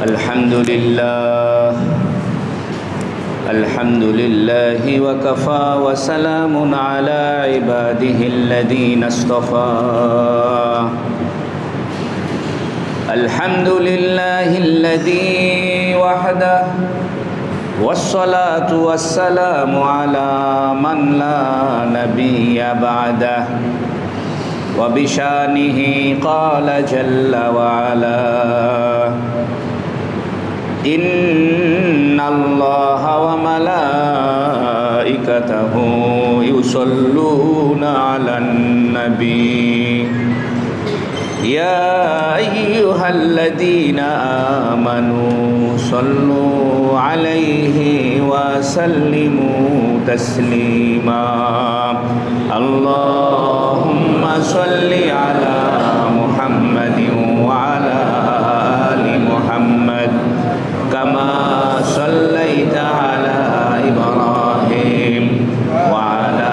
الحمد لله الحمد لله وكفى وسلام على عباده الذين اصطفى الحمد لله الذي وحده والصلاة والسلام على من لا نبي بعده وبشانه قال جل وعلا إن الله وملائكته يصلون على النبي يا أيها الذين آمنوا صلوا عليه وسلموا تسليما اللهم صل على محمد وعلى آل محمد كما صليت على إبراهيم وعلى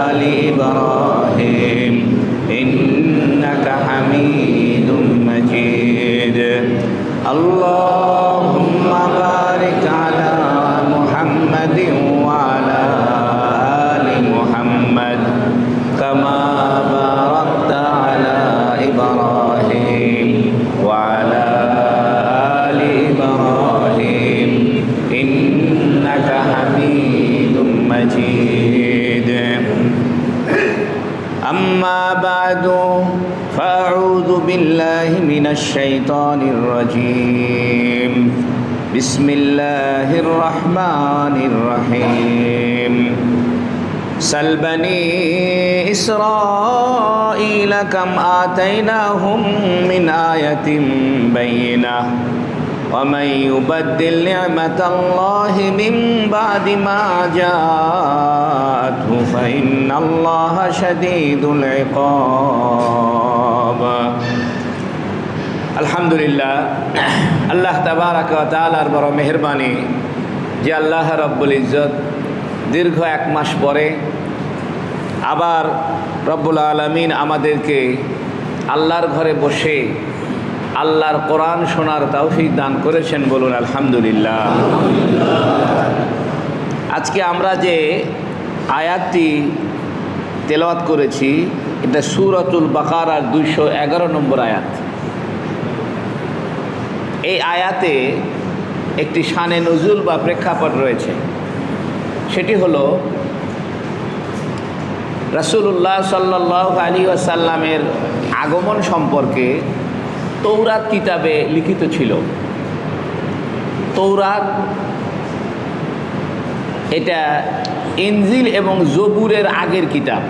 آل إبراهيم إنك حميد مجيد اللهم بارك على محمد وعلى آل محمد كما باركت على إبراهيم وعلى آل إبراهيم إنك حميد مجيد أما بعد فأعوذ بالله من الشيطان الرجيم بسم الله الرحمن الرحيم سل بني إسرائيل كم آتيناهم من آية بينة ومن يبدل نعمة الله من بعد ما جاءته فإن الله شديد العقاب আলহামদুলিল্লাহ আল্লাহ তাবারাক ওয়া তাআলার বড় মেহেরবানি যে আল্লাহ রব্বুল ইজ্জত দীর্ঘ এক মাস পরে আবার রব্বুল আলামিন আমাদেরকে আল্লাহর ঘরে বসে আল্লাহর কোরআন শোনার তৌফিক দান করেছেন, বলুন আলহামদুলিল্লাহ। আজকে আমরা যে আয়াতটি তেলাওয়াত করেছি এটা সূরাতুল বাকারার 211 নম্বর আয়াত। এই আয়াতে একটি শানে নুজুল বা প্রেক্ষাপট রয়েছে, সেটি হলো রাসূলুল্লাহ সাল্লাল্লাহু আলাইহি ওয়াসাল্লামের আগমন সম্পর্কে তৌরাত কিতাবে লিখিত ছিল। তৌরাত এটা ইনজিল এবং জবুরের আগের কিতাব।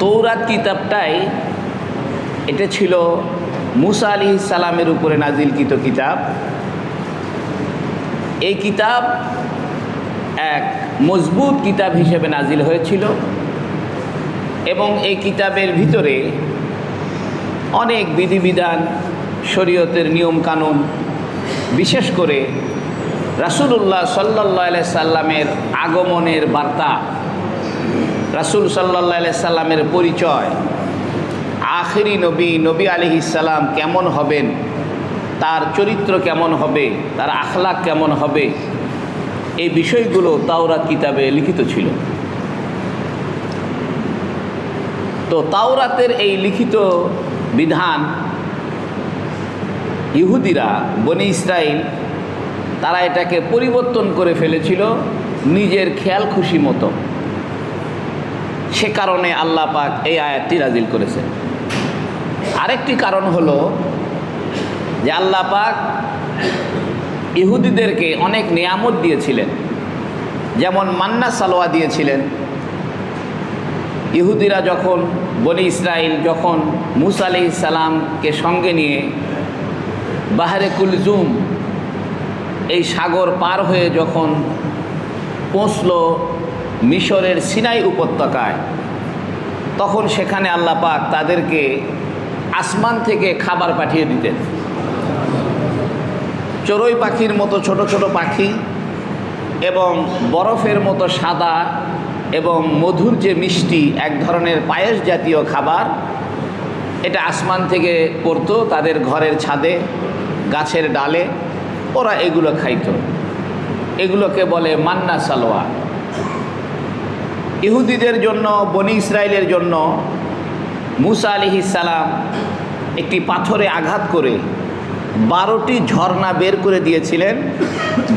তৌরাত কিতাবটাই এটা ছিল মুসা আলাইহিস সালামের উপরে নাজিলকৃত কিতাব। এই কিতাব এক মজবুত কিতাব হিসেবে নাজিল হয়েছিল এবং এই কিতাবের ভিতরে অনেক বিধিবিধান, শরীয়তের নিয়ম কানুন, বিশেষ করে রাসূলুল্লাহ সাল্লাল্লাহু আলাইহি সাল্লামের আগমনের বার্তা, রাসূল সাল্লাল্লাহু আলাইহি সাল্লামের পরিচয়, আখিরি নবী নবী আলাইহিস সালাম কেমন হবেন, তার চরিত্র কেমন হবে, তার আখলাক কেমন হবে, এই বিষয়গুলো তাওরাত কিতাবে লিখিত ছিল। তো তাওরাতের এই লিখিত বিধান ইহুদিরা, বনি ইসরাইল, তারা এটাকে পরিবর্তন করে ফেলেছিল নিজের খেয়াল খুশি মতো। সে কারণে আল্লাহ পাক এই আয়াতটি নাজিল করেছেন। আরেকটি কারণ হলো যে আল্লাহ পাক ইহুদিদেরকে অনেক নিয়ামত দিয়েছিলেন, যেমন মান্না সালোয়া দিয়েছিলেন। ইহুদিরা যখন, বনি ইসরাইল যখন মুসা আলাইহিস সালামকে সঙ্গে নিয়ে বাহরে কুলজুম এই সাগর পার হয়ে যখন পৌঁছল মিশরের সিনাই উপত্যকায়, তখন সেখানে আল্লাহ পাক তাদেরকে আসমান থেকে খাবার পাঠিয়ে দিতেন। চড়ুই পাখির মতো ছোট ছোট পাখি এবং বরফের মতো সাদা এবং মধুর যে মিষ্টি এক ধরনের পায়েস জাতীয় খাবার, এটা আসমান থেকে পড়তো তাদের ঘরের ছাদে, গাছের ডালে, ওরা এগুলো খাইতো। এগুলোকে বলে মান্না সালোয়া। ইহুদিদের জন্য, বনি ইসরায়েলের জন্য মুসা আলাইহিস সালাম একটি পাথরে আঘাত করে 12টি ঝর্ণা বের করে দিয়েছিলেন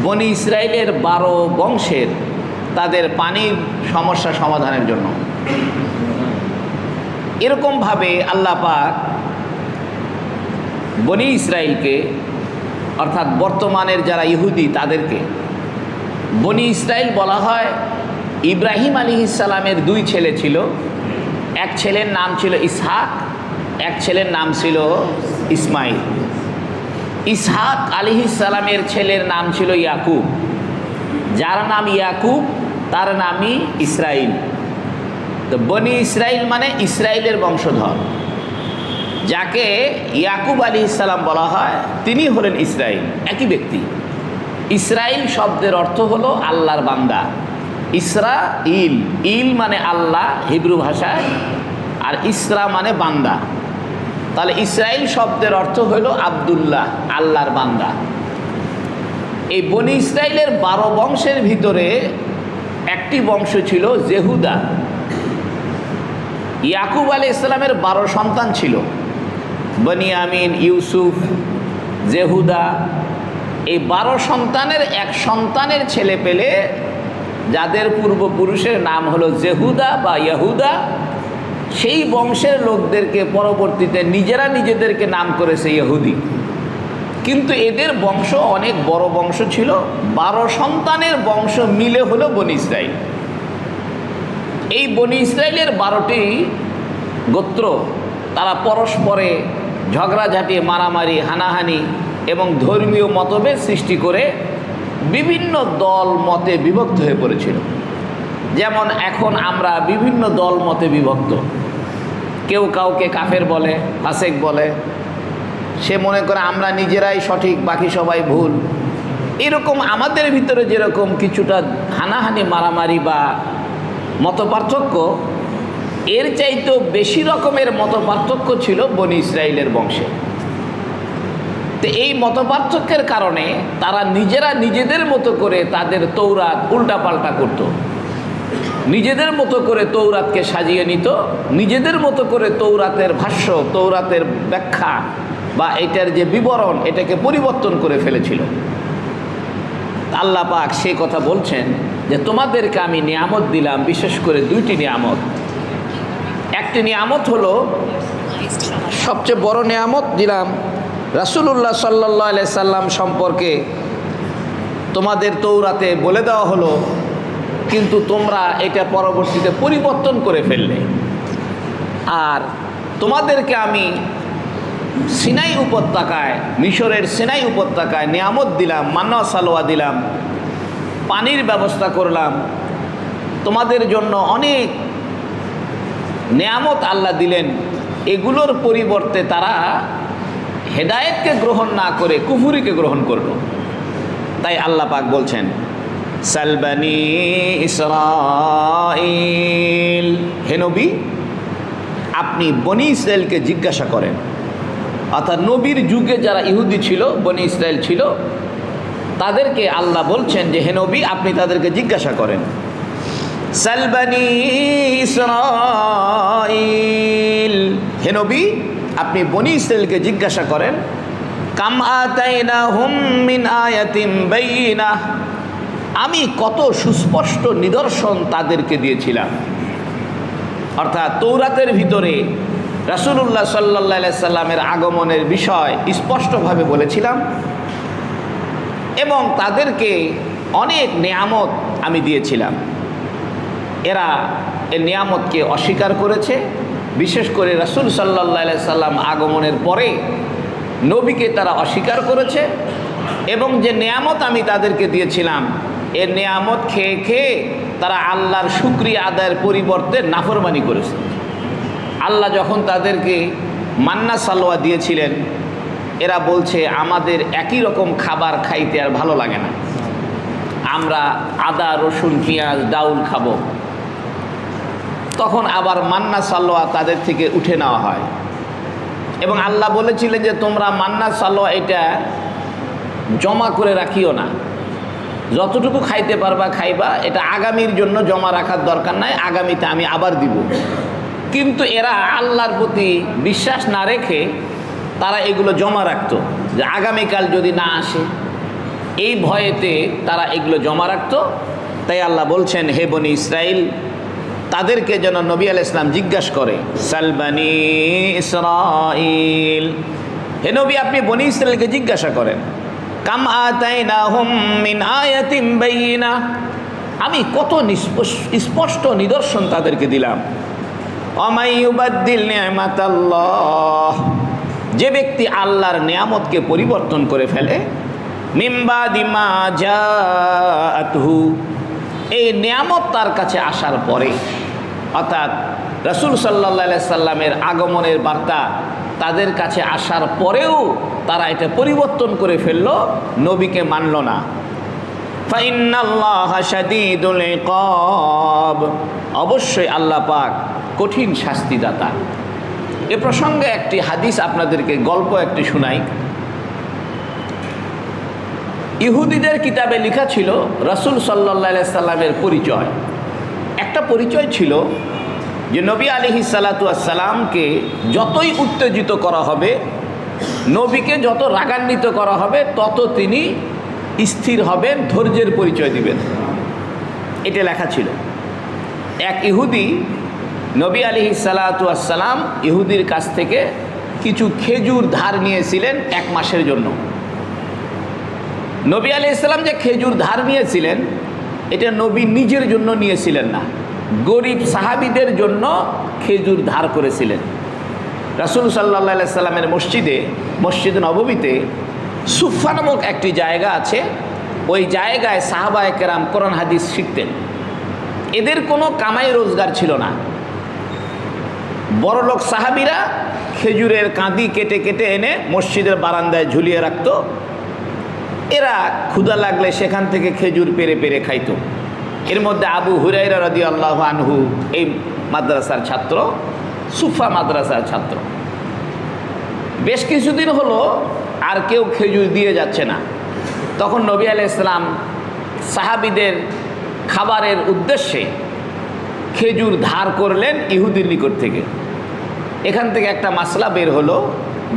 বনি ইসরায়েলের 12 বংশের তাদের পানির সমস্যা সমাধানের জন্য। এরকমভাবে আল্লাহ পাক বনি ইসরায়েলকে, অর্থাৎ বর্তমানের যারা ইহুদি তাদেরকে বনি ইসরায়েল বলা হয়। ইব্রাহিম আলাইহিস সালামের 2 ছেলে ছিল। এক ছেলের নাম ছিল ইসহাক, এক ছেলের নাম ছিল ইসমাইল। ইসহাক আলাইহিস সালামের ছেলের নাম ছিল ইয়াকুব। যার নাম ইয়াকুব তার নামই ইসরাইল। তো বনি ইসরাইল মানে ইসরায়েলের বংশধর। যাকে ইয়াকুব আলাইহিস সালাম বলা হয় তিনি হলেন ইসরাইল, একই ব্যক্তি। ইসরাইল শব্দের অর্থ হলো আল্লাহর বান্দা। ইসরা ইল, ইল মানে আল্লাহ হিব্রু ভাষায়, আর ইসরা মানে বান্দা। তাহলে ইসরাইল শব্দের অর্থ হলো আব্দুল্লাহ, আল্লাহর বান্দা। এই বনি ইসরায়েলের 12 বংশের ভিতরে একটি বংশ ছিল জেহুদা। ইয়াকুব আলাইহিস সালামের 12 সন্তান ছিল, বনিয়ামিন, ইউসুফ, জেহুদা। এই 12 সন্তানের এক সন্তানের ছেলে পেলে যাদের পূর্বপুরুষের নাম হলো জেহুদা বা ইয়াহুদা, সেই বংশের লোকদেরকে পরবর্তীতে নিজেরা নিজেদেরকে নাম করেছে ইহুদি। কিন্তু এদের বংশ অনেক বড় বংশ ছিল। 12 সন্তানের বংশ মিলে হলো বনি ইসরাইল। এই বনি ইসরায়েলের 12টি গোত্র, তারা পরস্পরে ঝগড়াঝাঁটি, মারামারি, হানাহানি এবং ধর্মীয় মতভেদ সৃষ্টি করে বিভিন্ন দল মতে বিভক্ত হয়ে পড়েছিল। যেমন এখন আমরা বিভিন্ন দল মতে বিভক্ত। কেউ কাউকে কাফের বলে, ফাসেক বলে, সে মনে করে আমরা নিজেরাই সঠিক, বাকি সবাই ভুল। এরকম আমাদের ভিতরে যেরকম কিছুটা হানাহানি, মারামারি বা মতপার্থক্য, এর চাইতেও বেশি রকমের মতপার্থক্য ছিল বনি ইসরায়েলের বংশে। তো এই মতপার্থক্যের কারণে তারা নিজেরা নিজেদের মতো করে তাদের তৌরাত উল্টাপাল্টা করত, নিজেদের মতো করে তৌরাতকে সাজিয়ে নিত, নিজেদের মতো করে তৌরাতের ভাষ্য, তৌরাতের ব্যাখ্যা বা এটার যে বিবরণ, এটাকে পরিবর্তন করে ফেলেছিল। আল্লাহ পাক সেই কথা বলছেন যে তোমাদেরকে আমি নিয়ামত দিলাম, বিশেষ করে 2টি নিয়ামত। একটি নিয়ামত হলো, সবচেয়ে বড় নিয়ামত দিলাম রাসূলুল্লাহ সাল্লাল্লাহু আলাইহি সাল্লাম সম্পর্কে তোমাদের তৌরাতে বলে দেওয়া হলো, কিন্তু তোমরা এটা পরবর্তীতে পরিবর্তন করে ফেললে। আর তোমাদেরকে আমি সিনাই উপত্যকায়, মিশরের সিনাই উপত্যকায় নিয়ামত দিলাম, মান্না সালোয়া দিলাম, পানির ব্যবস্থা করলাম, তোমাদের জন্য অনেক নিয়ামত আল্লাহ দিলেন। এগুলোর পরিবর্তে তারা হেদায়েতকে গ্রহণ না করে কুফরিকে গ্রহণ করল। তাই আল্লাহ পাক বলছেন, সালবানি ইসরাইল, হে নবী আপনি বনি ইসরায়েলকে জিজ্ঞাসা করেন। অর্থাৎ নবীর যুগে যারা ইহুদি ছিল, বনি ইসরায়েল ছিল, তাদেরকে আল্লাহ বলছেন যে হে নবী আপনি তাদেরকে জিজ্ঞাসা করেন। সালবানি ইসরাইল, হে নবী আপনি বনি ইসরায়েলকে জিজ্ঞাসা করেন, কাম আতাইনাহুম মিন আয়াতিন বাইয়িনাহ, আমি কত সুস্পষ্ট নিদর্শন তাদেরকে দিয়েছিলাম। অর্থাৎ তৌরাতের ভিতরে রাসূলুল্লাহ সাল্লাল্লাহু আলাইহি সাল্লামের আগমনের বিষয় স্পষ্টভাবে বলেছিলাম এবং তাদেরকে অনেক নিয়ামত আমি দিয়েছিলাম। এরা এই নিয়ামতকে অস্বীকার করেছে। বিশেষ করে রাসূল সাল্লাল্লাহু আলাইহি সাল্লাম আগমনের পরে নবীকে তারা অস্বীকার করেছে এবং যে নিয়ামত আমি তাদেরকে দিয়েছিলাম, এর নিয়ামত খেয়ে খেয়ে তারা আল্লাহর শুকরিয়া আদায়ের পরিবর্তে নাফরমানি করেছে। আল্লাহ যখন তাদেরকে মান্না সালোয়া দিয়েছিলেন, এরা বলছে আমাদের একই রকম খাবার খাইতে আর ভালো লাগে না, আমরা আদা, রসুন, পেঁয়াজ, ডাউল খাবো। তখন আবার মান্না সালোয়া তাদের থেকে উঠে নেওয়া হয়। এবং আল্লাহ বলেছিলেন যে তোমরা মান্না সালোয়া এটা জমা করে রাখিও না, যতটুকু খাইতে পারবা খাইবা, এটা আগামীর জন্য জমা রাখার দরকার নাই, আগামীতে আমি আবার দিব। কিন্তু এরা আল্লাহর প্রতি বিশ্বাস না রেখে তারা এগুলো জমা রাখতো যে আগামীকাল যদি না আসে, এই ভয়েতে তারা এগুলো জমা রাখতো। তাই আল্লাহ বলছেন, হে বনি ইসরাইল, তাদেরকে যেন নবী আলাইহিস সালাম জিজ্ঞাসা করে, সালবানি ইসরাইল, হে নবী আপনি বনি ইসরাইলকে জিজ্ঞাসা করেন, কাম আতাইনাহুম মিন আয়াতিন বাইয়িনা, আমি কত স্পষ্ট নিদর্শন তাদেরকে দিলাম। ওয়ামাই ইউবাদদিল নি'মাতাল্লাহ, যে ব্যক্তি আল্লাহর নিয়ামতকে পরিবর্তন করে ফেলে, মিন বাদি মা জাআতহু, এই নিয়ামত তার কাছে আসার পরে, অর্থাৎ রাসূল সাল্লাল্লাহু আলাইহি সাল্লামের আগমনের বার্তা তাদের কাছে আসার পরেও তারা এটা পরিবর্তন করে ফেলল, নবীকে মানল না। ফাইন্নাল্লাহা শাদীদুল ইকাব, অবশ্যই আল্লাহ পাক কঠিন শাস্তিদাতা। এ প্রসঙ্গে একটি হাদিস আপনাদেরকে গল্প একটি শোনাই। ইহুদিদের কিতাবে লেখা ছিল রাসূল সাল্লাল্লাহু আলাইহি সাল্লামের পরিচয়। একটা পরিচয় ছিল যে নবী আলাইহিস সালাতু ওয়াস সালামকে যতই উত্তেজিত করা হবে, নবীকে যত রাগান্বিত করা হবে, তত তিনি স্থির হবেন, ধৈর্যের পরিচয় দিবেন। এটা লেখা ছিল। এক ইহুদি নবী আলাইহিস সালাতু ওয়াস সালাম ইহুদির কাছ থেকে কিছু খেজুর ধার নিয়েছিলেন 1 মাসের জন্য। নবী আলাইহিস সালাম যে খেজুর ধার নিয়েছিলেন, এটা নবী নিজের জন্য নিয়েছিলেন না, গরিব সাহাবীদের জন্য খেজুর ধার করেছিলেন। রাসূল সাল্লাল্লাহু আলাইহি সাল্লামের মসজিদ নববীতে সুফা নামক একটি জায়গা আছে। ওই জায়গায় সাহাবায়ে কেরাম কোরআন হাদিস শিখতেন। এদের কোনো কামাই রোজগার ছিল না। বড়লোক সাহাবীরা খেজুরের কাঁদি কেটে কেটে এনে মসজিদের বারান্দায় ঝুলিয়ে রাখত। এরা ক্ষুধা লাগলে সেখান থেকে খেজুর পেরে পেরে খাইত। এর মধ্যে আবু হুরায়রা রাদিয়াল্লাহু আনহু এই মাদ্রাসার ছাত্র, সুফা মাদ্রাসার ছাত্র। বেশ কিছুদিন হলো আর কেউ খেজুর দিয়ে যাচ্ছে না। তখন নবী আলাইহিস সালাম সাহাবীদের খাবারের উদ্দেশ্যে খেজুর ধার করলেন ইহুদির নিকট থেকে। এখান থেকে একটা মাসলা বের হলো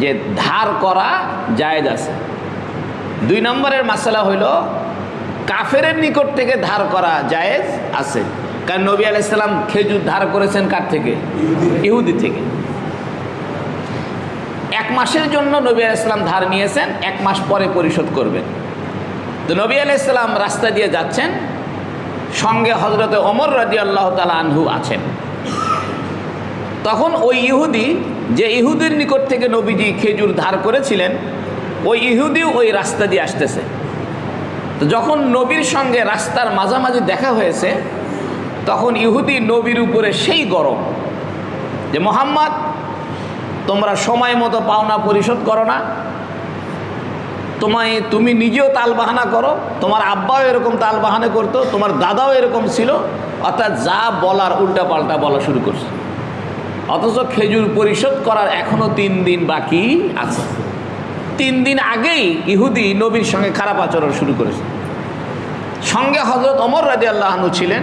যে ধার করা জায়েজ আছে। 2 নম্বরের মাসলা হইল কাফেরের নিকট থেকে ধার করা জায়েজ আছে, কারণ নবী আলাইহিস সালাম খেজুর ধার করেছেন কার থেকে? ইহুদি থেকে। 1 মাসের জন্য নবী আলাইহিস সালাম ধার নিয়েছেন, 1 মাস পরে পরিশোধ করবেন। তো নবী আলাইহিস সালাম রাস্তা দিয়ে যাচ্ছেন, সঙ্গে হযরতে ওমর রাদিয়াল্লাহু তাআলা আনহু আছেন। তখন ওই ইহুদি, যে ইহুদির নিকট থেকে নবীজি খেজুর ধার করেছিলেন, ওই ইহুদিও ওই রাস্তা দিয়ে আসতেছে। তো যখন নবীর সঙ্গে রাস্তার মাঝামাঝি দেখা হয়েছে, তখন ইহুদি নবীর উপরে সেই গরম যে মুহাম্মদ, তোমরা সময় মতো পাওনা পরিশোধ করো না, তুমি নিজেও তাল বাহানা করো, তোমার আব্বাও এরকম তাল বাহানা করতো, তোমার দাদাও এরকম ছিল, অর্থাৎ যা বলার উল্টা পাল্টা বলা শুরু করছে। অথচ খেজুর পরিশোধ করার এখনো 3 দিন বাকি আছে। 3 দিন আগেই ইহুদি নবীর সঙ্গে খারাপ আচরণ শুরু করেছে। সঙ্গে হযরত ওমর রাদিয়াল্লাহু আনহু ছিলেন।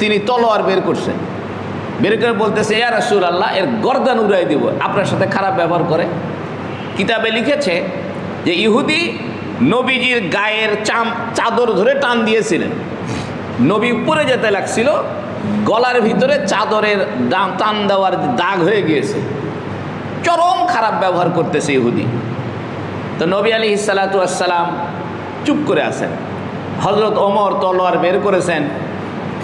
তিনি তলোয়ার বের করছেন, বের করে বলতেছে, ইয়া রাসূলুল্লাহ, এর গর্দান উড়াই দিব, আপনার সাথে খারাপ ব্যবহার করে। কিতাবে লিখেছে যে ইহুদি নবীজির গায়ের চাদর ধরে টান দিয়েছিলেন। নবী উপরে যেতে লাগছিল, গলার ভিতরে চাদরের টান দেওয়ার দাগ হয়ে গিয়েছে। চরম খারাপ ব্যবহার করতেছে ইহুদি। তো নবী আলাইহিস সালাতু ওয়াস সালাম চুপ করে আছেন। হযরত ওমর তলোয়ার বের করেছেন।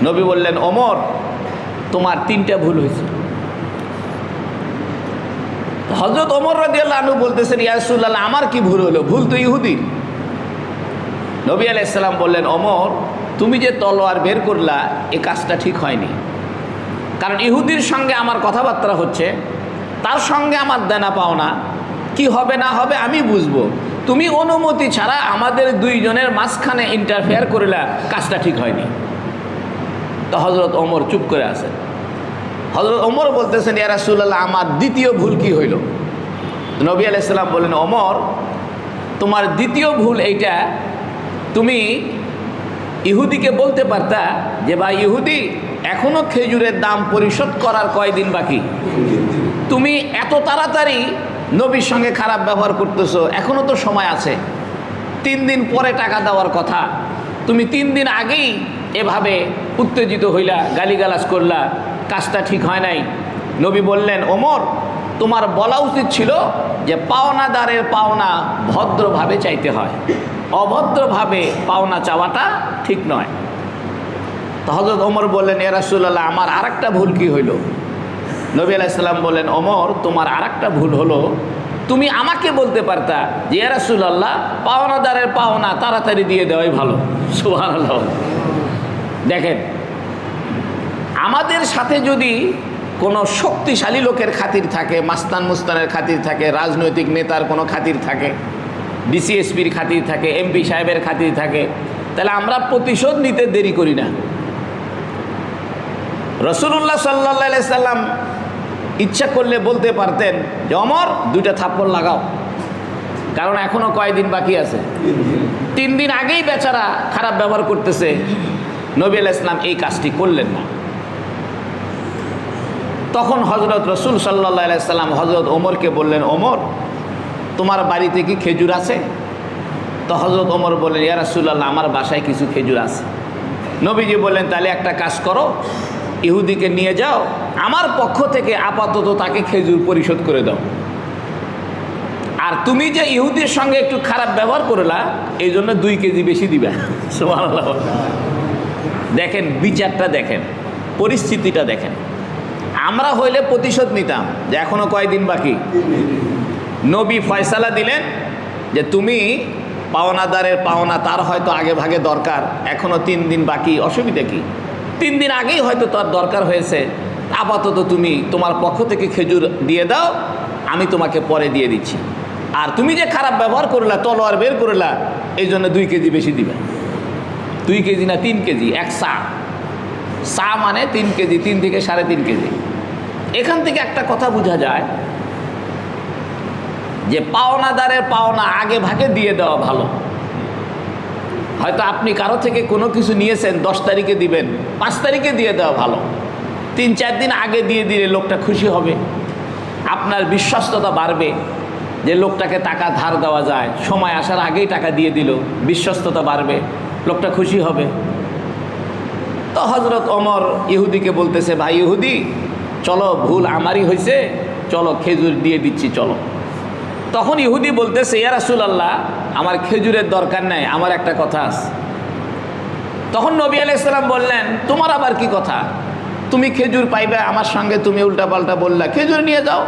নবী বললেন, ওমর, তোমার 3টা ভুল হয়েছে। হযরত ওমর রাদিয়াল্লাহু আনহু বলতেছেন, ইয়া রাসূলুল্লাহ, আমার কি ভুল হলো? ভুল তো ইহুদির। নবী আলাইহিস সালাম বললেন, ওমর, তুমি যে তলোয়ার বের করলা, এই কাজটা ঠিক হয়নি। কারণ ইহুদির সঙ্গে আমার কথাবার্তা হচ্ছে, তার সঙ্গে আমার দেনা পাওনা, কি হবে না হবে আমি বুঝবো। তুমি অনুমতি ছাড়া আমাদের 2 জনের মাঝখানে ইন্টারফেয়ার করলা, কাজটা ঠিক হয়নি। তো হযরত ওমর চুপ করে আছেন। হযরত ওমর বলতেছেন, ইয়া রাসূলুল্লাহ, আমার দ্বিতীয় ভুল কি হইল? নবী আলাইহিস সালাম বললেন, ওমর তোমার দ্বিতীয় ভুল এইটা, তুমি ইহুদিকে বলতে পারতা যে ভাই ইহুদি, এখনো খেজুরের দাম পরিশোধ করার কয়দিন বাকি, তুমি এত তাড়াতাড়ি নবীর সঙ্গে খারাপ ব্যবহার করতেছো, এখনো তো সময় আছে, 3 দিন পরে টাকা দেওয়ার কথা, তুমি 3 দিন আগেই এভাবে উত্তেজিত হইলা, গালিগালাজ করলা, কাজটা ঠিক হয় নাই। নবী বললেন, ওমর তোমার বলা উচিত ছিল যে পাওনাদারের পাওনা ভদ্রভাবে চাইতে হয়, অভদ্রভাবে পাওনা চাওয়াটা ঠিক নয়। তো হযরত ওমর বললেন, ইয়া রাসূলুল্লাহ, আমার আরেকটা ভুল কি হইল? নবী আলাইহিস সালাম বললেন, ওমর তোমার আরেকটা ভুল হলো, তুমি আমাকে বলতে পারতা যে ইয়া রাসূলুল্লাহ, পাওনাদারের পাওনা তাড়াতাড়ি দিয়ে দেওয়াই ভালো। সুবহানাল্লাহ। দেখেন, আমাদের সাথে যদি কোনো শক্তিশালী লোকের খাতির থাকে, মাস্তান মুস্তানের খাতির থাকে, রাজনৈতিক নেতার কোনো খাতির থাকে, ডিসিএসপির খাতির থাকে, এমপি সাহেবের খাতির থাকে, তাহলে আমরা প্রতিশোধ নিতে দেরি করি না। রাসূলুল্লাহ সাল্লাল্লাহু আলাইহি সাল্লাম ইচ্ছা করলে বলতে পারতেন যে ওমর 2টা থাপ্পড় লাগাও, কারণ এখনো কয়দিন বাকি আছে। 3 দিন আগেই বেচারা খারাপ ব্যবহার করতেছে। নবী আলাইহিস সালাম এই কাজটি করলেন না। তখন হযরত রাসূল সাল্লাল্লাহু আলাইহি সাল্লাম হযরত ওমরকে বললেন, ওমর তোমার বাড়িতে কি খেজুর আছে? তো হযরত ওমর বললেন, ইয়া রাসূলুল্লাহ, আমার বাসায় কিছু খেজুর আছে। নবীজি বললেন, তাহলে একটা কাজ করো, ইহুদিকে নিয়ে যাও, আমার পক্ষ থেকে আপাতত তাকে খেজুর পরিশোধ করে দাও, আর তুমি যে ইহুদির সঙ্গে একটু খারাপ ব্যবহার করলা, এই জন্য 2 কেজি বেশি দিবা। সুবহানাল্লাহ। দেখেন বিচারটা, দেখেন পরিস্থিতিটা, দেখেন আমরা হইলে প্রতিশোধ নিতাম যে এখনো কয়দিন বাকি। নবী ফয়সালা দিলেন যে তুমি পাওনাদারের পাওনা তার হয়তো আগে ভাগে দরকার, এখনো 3 দিন বাকি, অসুবিধা কি? 3 দিন আগেই হয়তো তার দরকার হয়েছে, আপাতত তুমি তোমার পক্ষ থেকে খেজুর দিয়ে দাও, আমি তোমাকে পরে দিয়ে দিচ্ছি। আর তুমি যে খারাপ ব্যবহার করলা, তলোয়ার বের করলা, এই জন্য 2 কেজি বেশি দিবে। 2 কেজি না, 3 কেজি, 1 সা। সা মানে 3 কেজি, 3 থেকে 3.5 কেজি। এখান থেকে একটা কথা বোঝা যায় যে পাওনাদারের পাওনা আগে ভাগে দিয়ে দেওয়া ভালো। হয়তো আপনি কারো থেকে কোনো কিছু নিয়েছেন, 10 তারিখে দিবেন, 5 তারিখে দিয়ে দেওয়া ভালো। 3-4 দিন আগে দিয়ে দিলে লোকটা খুশি হবে, আপনার বিশ্বস্ততা বাড়বে যে লোকটাকে টাকা ধার দেওয়া যায়, সময় আসার আগেই টাকা দিয়ে দিল, বিশ্বস্ততা বাড়বে, লোকটা খুশি হবে। তো হযরত ওমর ইহুদিকে বলতেছে, ভাই ইহুদি, চলো, ভুল আমারই হয়েছে, চলো খেজুর দিয়ে দিচ্ছি, চলো। তখন ইহুদি বলতেছে, ইয়া রাসূলুল্লাহ, আমার খেজুরের দরকার নাই, আমার একটা কথা আছে। তখন নবী আলাইহিস সালাম বললেন, তোমার আবার কি কথা? তুমি খেজুর পাইবে, আমার সঙ্গে তুমি উল্টাপাল্টা বললা, খেজুর নিয়ে যাও।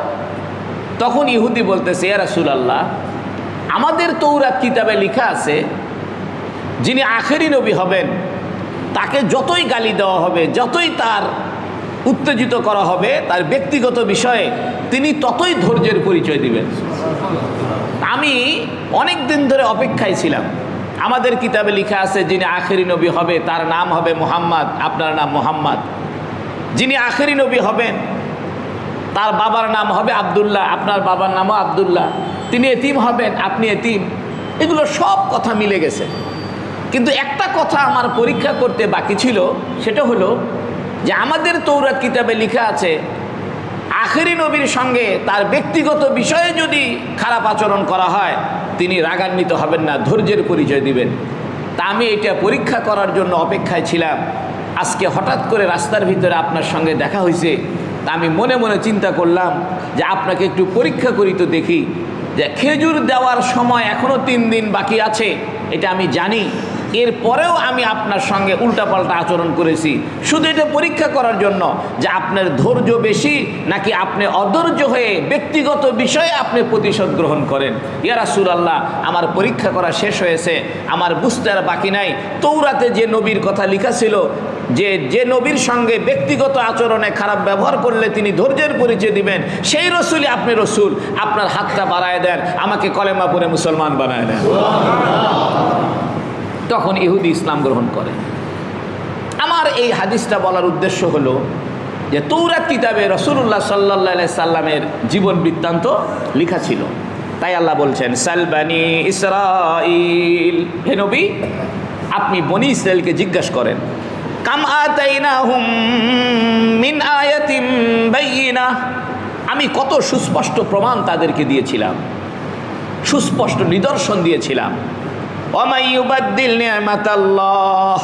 তখন ইহুদি বলতেছে, ইয়া রাসূলুল্লাহ, আমাদের তৌরাত কিতাবে লেখা আছে, যিনি আখেরি নবী হবেন তাকে যতই গালি দেওয়া হবে, যতই তার উত্তেজিত করা হবে তার ব্যক্তিগত বিষয়ে, তিনি ততই ধৈর্যের পরিচয় দিবেন। আমি অনেক দিন ধরে অপেক্ষায় ছিলাম। আমাদের কিতাবে লেখা আছে, যিনি আখেরি নবী হবে তার নাম হবে মুহাম্মদ, আপনার নাম মুহাম্মদ। যিনি আখেরি নবী হবেন তার বাবার নাম হবে আব্দুল্লাহ, আপনার বাবার নামও আব্দুল্লাহ। তিনি এতিম হবেন, আপনি এতিম। এগুলো সব কথা মিলে গেছে, কিন্তু একটা কথা আমার পরীক্ষা করতে বাকি ছিল, সেটা হলো যে আমাদের তৌরাত কিতাবে লেখা আছে, আখেরি নবীর সঙ্গে তার ব্যক্তিগত বিষয়ে যদি খারাপ আচরণ করা হয় তিনি রাগান্বিত হবেন না, ধৈর্যের পরিচয় দিবেন। তা আমি এটা পরীক্ষা করার জন্য অপেক্ষায় ছিলাম। আজকে হঠাৎ করে রাস্তার ভিতরে আপনার সঙ্গে দেখা হয়েছে, তা আমি মনে মনে চিন্তা করলাম যে আপনাকে একটু পরীক্ষা করি তো, দেখি যে খেজুর দেওয়ার সময় এখনও 3 দিন বাকি আছে, এটা আমি জানি, এরপরেও আমি আপনার সঙ্গে উল্টাপাল্টা আচরণ করেছি, শুধু এটা পরীক্ষা করার জন্য যে আপনার ধৈর্য বেশি নাকি আপনি অধৈর্য হয়ে ব্যক্তিগত বিষয়ে আপনি প্রতিশোধ গ্রহণ করেন। ইয়া রাসূলুল্লাহ, আমার পরীক্ষা করা শেষ হয়েছে, আমার বুঝতে আর বাকি নাই। তৌরাতে যে নবীর কথা লেখা ছিল যে নবীর সঙ্গে ব্যক্তিগত আচরণে খারাপ ব্যবহার করলে তিনি ধৈর্যের পরিচয় দিবেন, সেই রসুলই আপনি রসুল। আপনার হাতটা বাড়ায় দেন, আমাকে কলেমা পড়ে মুসলমান বানায় দেন। তখন ইহুদি ইসলাম গ্রহণ করে। আমার এই হাদিসটা বলার উদ্দেশ্য হলো যে তৌরাত কিতাবে রাসূলুল্লাহ সাল্লাল্লাহু আলাইহি সাল্লামের জীবন বৃত্তান্ত লেখা ছিল। তাই আল্লাহ বলছেন সাল বানি ইসরাইল, হে নবী আপনি বনি ইসরাইলকে জিজ্ঞাসা করেন, কাম আতাইনাহুম মিন আয়াতিম বাইয়িনা, আমি কত সুস্পষ্ট প্রমাণ তাদেরকে দিয়েছিলাম, সুস্পষ্ট নিদর্শন দিয়েছিলাম। ওয়ামাই ইউবাদদিল নি'মাতাল্লাহ,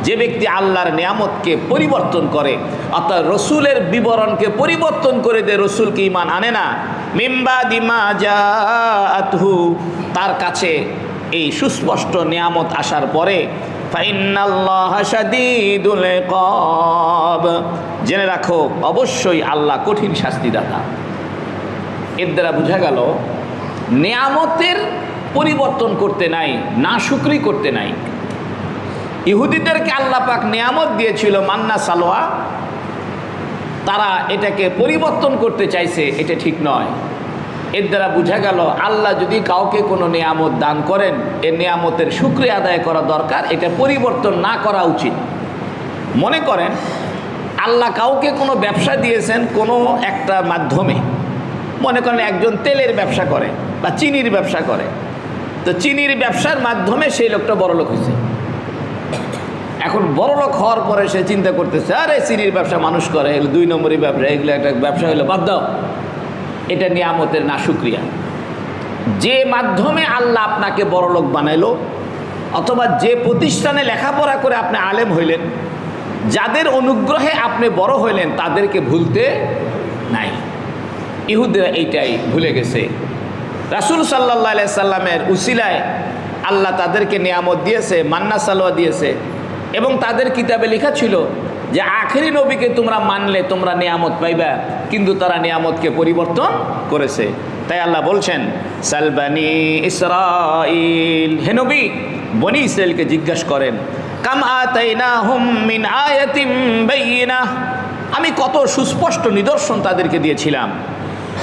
যে ব্যক্তি আল্লাহর নিয়ামতকে পরিবর্তন করে, অর্থাৎ রসুলের বিবরণকে পরিবর্তন করে দেয়, রসুলকে ঈমান আনে না, মিন বাদি মা জাআতহু, তার কাছে এই সুস্পষ্ট নিয়ামত আসার পরে, ফাইন্নাল্লাহা শাদীদুল ইকাব, জেনে রাখো অবশ্যই আল্লাহ কঠিন শাস্তিদাতা। এর দ্বারা বোঝা গেল নিয়ামতের পরিবর্তন করতে নাই, নাশুকরি করতে নাই। ইহুদিদেরকে আল্লাহ পাক নিয়ামত দিয়েছিল মান্না সালোয়া, তারা এটাকে পরিবর্তন করতে চাইছে, এটা ঠিক নয়। এর দ্বারা বোঝা গেল আল্লাহ যদি কাউকে কোনো নিয়ামত দান করেন, এ নিয়ামতের শুকরিয়া আদায় করা দরকার, এটা পরিবর্তন না করা উচিত। মনে করেন আল্লাহ কাউকে কোনো ব্যবসা দিয়েছেন কোনো একটা মাধ্যমে, মনে করেন একজন তেলের ব্যবসা করে বা চিনির ব্যবসা করে, তো চিনির ব্যবসার মাধ্যমে সেই লোকটা বড়লোক হয়েছে। এখন বড়লোক হওয়ার পরে সে চিন্তা করতেছে, আরে চিনির ব্যবসা মানুষ করে, এগুলো 2 নম্বরই ব্যবসা, এগুলো একটা ব্যবসা হলো, বাদ দাও, এটা নিয়ামতের নাশুকরিয়া। যে মাধ্যমে আল্লাহ আপনাকে বড়লোক বানাইলো, অথবা যে প্রতিষ্ঠানে লেখাপড়া করে আপনি আলেম হইলেন, যাদের অনুগ্রহে আপনি বড় হইলেন, তাদেরকে ভুলতে নাই। ইহুদিরা এইটাই ভুলে গেছে। রাসূল সাল্লাল্লাহু আলাইহি সাল্লামের উসিলায় আল্লাহ তাদেরকে নিয়ামত দিয়েছে, মান্না সালোয়া দিয়েছে, এবং তাদের কিতাবে লেখা ছিল যে আখেরি নবীকে তোমরা মানলে তোমরা নিয়ামত পাইবা, কিন্তু তারা নিয়ামতকে পরিবর্তন করেছে। তাই আল্লাহ বলছেন সাল বানি ইসরাইল, হে নবী বনি ইসরাইলকে জিজ্ঞাসা করেন, কাম আতাইনাহুম মিন আয়াতিম বাইয়িনা, আমি কত সুস্পষ্ট নিদর্শন তাদেরকে দিয়েছিলাম,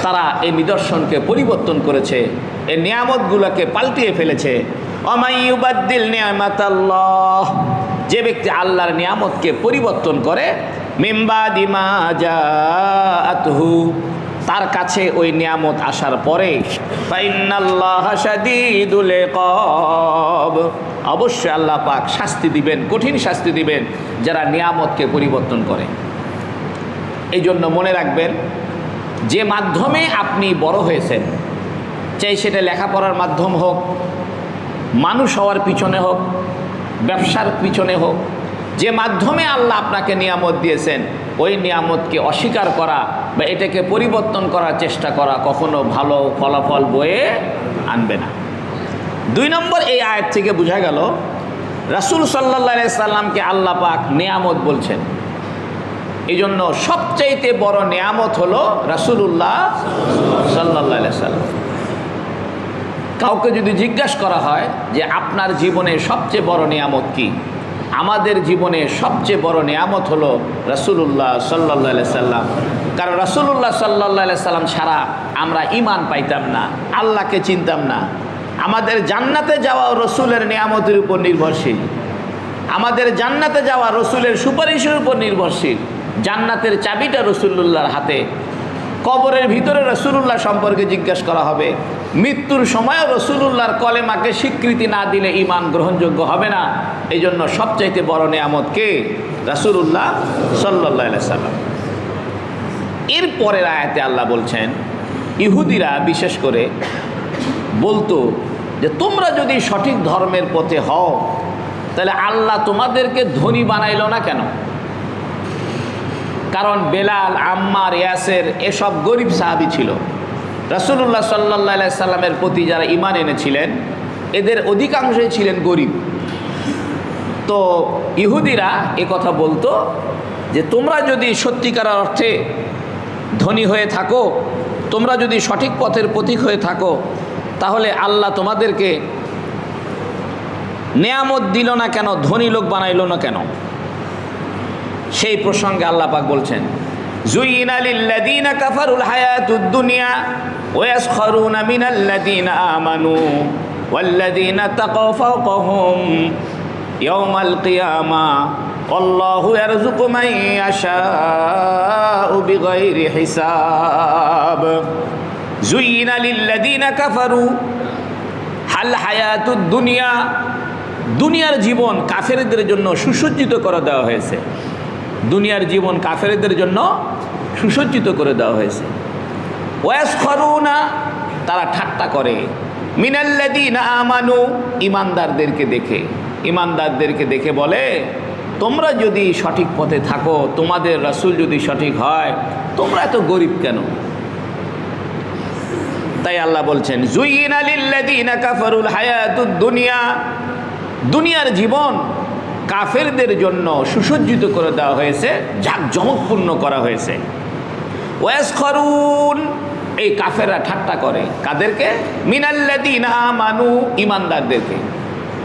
তারা এই নিদর্শনকে পরিবর্তন করেছে, এই নিয়ামতগুলোকে পাল্টিয়ে ফেলেছে। ওয়ামাই ইউবাদদিল নি'মাতাল্লাহ, যে ব্যক্তি আল্লাহর নিয়ামতকে পরিবর্তন করে, মিন বাদি মা জাআতহু, তার কাছে ওই নিয়ামত আসার পরে, ফাইন্নাল্লাহা শাদীদুল ইকাব, অবশ্যই আল্লাহ পাক শাস্তি দিবেন, কঠিন শাস্তি দিবেন যারা নিয়ামতকে পরিবর্তন করে। এই জন্য মনে রাখবেন, যে মাধ্যমে আপনি বড় হয়েছেন, চাই সেটা লেখাপড়ার মাধ্যম হোক, মানুষ হওয়ার পিছনে হোক, ব্যবসার পিছনে হোক, যে মাধ্যমে আল্লাহ আপনাকে নিয়ামত দিয়েছেন, ওই নিয়ামতকে অস্বীকার করা বা এটাকে পরিবর্তন করার চেষ্টা করা কখনো ভালো ফলাফল বয়ে আনবে না। 2 নম্বর, এই আয়াত থেকে বোঝা গেল রাসূল সাল্লাল্লাহু আলাইহি সাল্লামকে আল্লাহ পাক নিয়ামত বলছেন। এই জন্য সবচাইতে বড় নিয়ামত হলো রাসূলুল্লাহ সাল্লাল্লাহু আলাইহি সাল্লাম। কাউকে যদি জিজ্ঞাসা করা হয় যে আপনার জীবনে সবচেয়ে বড় নিয়ামত কি, আমাদের জীবনে সবচেয়ে বড় নিয়ামত হলো রাসূলুল্লাহ সাল্লাল্লাহু আলাইহি সাল্লাম। কারণ রাসূলুল্লাহ সাল্লাল্লাহু আলাইহি সাল্লাম ছাড়া আমরা ঈমান পাইতাম না, আল্লাহকে চিনতাম না। আমাদের জান্নাতে যাওয়া রসুলের নিয়ামতের উপর নির্ভরশীল, আমাদের জান্নাতে যাওয়া রসুলের সুপারিশের উপর নির্ভরশীল। জান্নাতের চাবিটা রসুলুল্লাহর হাতে। কবরের ভিতরে রসুলুল্লাহ সম্পর্কে জিজ্ঞাসা করা হবে। মৃত্যুর সময়ও রসুলুল্লাহর কলেমাকে স্বীকৃতি না দিলে ঈমান গ্রহণযোগ্য হবে না। এই জন্য সবচাইতে বড় নিয়ামত কে? রাসূলুল্লাহ সাল্লাল্লাহু আলাইহি সাল্লাম। এরপরের আয়াতে আল্লাহ বলছেন, ইহুদিরা বিশেষ করে বলতো যে তোমরা যদি সঠিক ধর্মের পথে হও তাহলে আল্লাহ তোমাদেরকে ধনী বানাইল না কেন? কারণ বেলাল, আম্মার, ইয়াসের এসব গরিব সাহাবী ছিল। রাসূলুল্লাহ সাল্লাল্লাহু আলাইহি সাল্লামের প্রতি যারা ঈমান এনেছিলেন এদের অধিকাংশই ছিলেন গরিব। তো ইহুদিরা কথা বলতো যে তোমরা যদি সত্যিকার অর্থে ধনী হয়ে থাকো, তোমরা যদি সঠিক পথের পথিক হয়ে থাকো, তাহলে আল্লাহ তোমাদেরকে নেয়ামত দিল না কেন, ধনী লোক বানাইল না কেন? সেই প্রসঙ্গে আল্লাহ পাক বলছেন, যুইনা লিল্লাযীনা কাফারুল হায়াতুদ দুনিয়া ওয়া ইয়াসখারুনা মিনাল্লাযীনা আমানু ওয়াল্লাযীনা তাকাও ফাওকাহুম ইয়াওমাল কিয়ামা আল্লাহু ইয়ারযুকু মান ইয়াশাউ বিগাইরি হিসাব। যুইনা লিল্লাযীনা কাফারু হাল হায়াতুদ দুনিয়া, দুনিয়ার জীবন কাফেরদের জন্য সুসজ্জিত করে দেওয়া হয়েছে। দুনিয়ার জীবন কাফেরদের জন্য সুসজ্জিত করে দেওয়া হয়েছে। ওয়াসখরুনা, তারা ঠাট্টা করে, মিনাল্লাযীনা আমানু, ইমানদারদেরকে দেখে। ইমানদারদেরকে দেখে বলে, তোমরা যদি সঠিক পথে থাকো, তোমাদের রাসূল যদি সঠিক হয়, তোমরা এত গরিব কেন? তাই আল্লাহ বলছেন, যুইনা লিল্লাযীনা কাফারুল হায়াতুদ দুনিয়া, দুনিয়ার জীবন কাফেরদের জন্য সুসজ্জিত করে দেওয়া হয়েছে, জাঁকজমকপূর্ণ করা হয়েছে। ওয়াসখরুন, এই কাফেররা ঠাট্টা করে কাদেরকে? মিনাল্লাযীনা আমানু, ইমানদারদেরকে।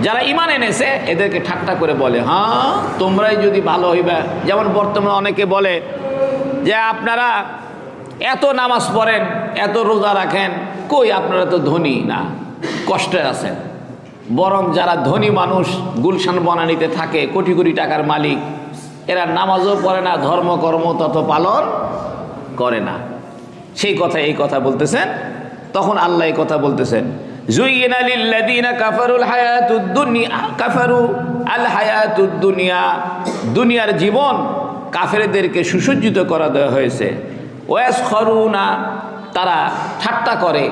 যারা ঈমান এনেছে এদেরকে ঠাট্টা করে বলে, হ্যাঁ তোমরাই যদি ভালো হইবা। যেমন বর্তমানে অনেকে বলে যে আপনারা এত নামাজ পড়েন, এত রোজা রাখেন, কই আপনারা তো ধনী না, কষ্টে আছেন। বরং যারা ধনী মানুষ, গুলশান বনানীতে থাকে, কোটি কোটি টাকার মালিক, এরা নামাজও পড়ে না, ধর্মকর্ম তত পালন করে না। সেই কথা এই কথা বলতেছেন। তখন আল্লাহ এই কথা বলতেছেন, যুইনা লিল্লাযীনা কাফারুল হায়াতুদ দুনিয়া, কাফারু আল হায়াতুদ দুনিয়া, দুনিয়ার জীবন কাফেরদেরকে সুসজ্জিত করা দেওয়া হয়েছে। ওয়াসখরুনা, তারা ঠাট্টা করে,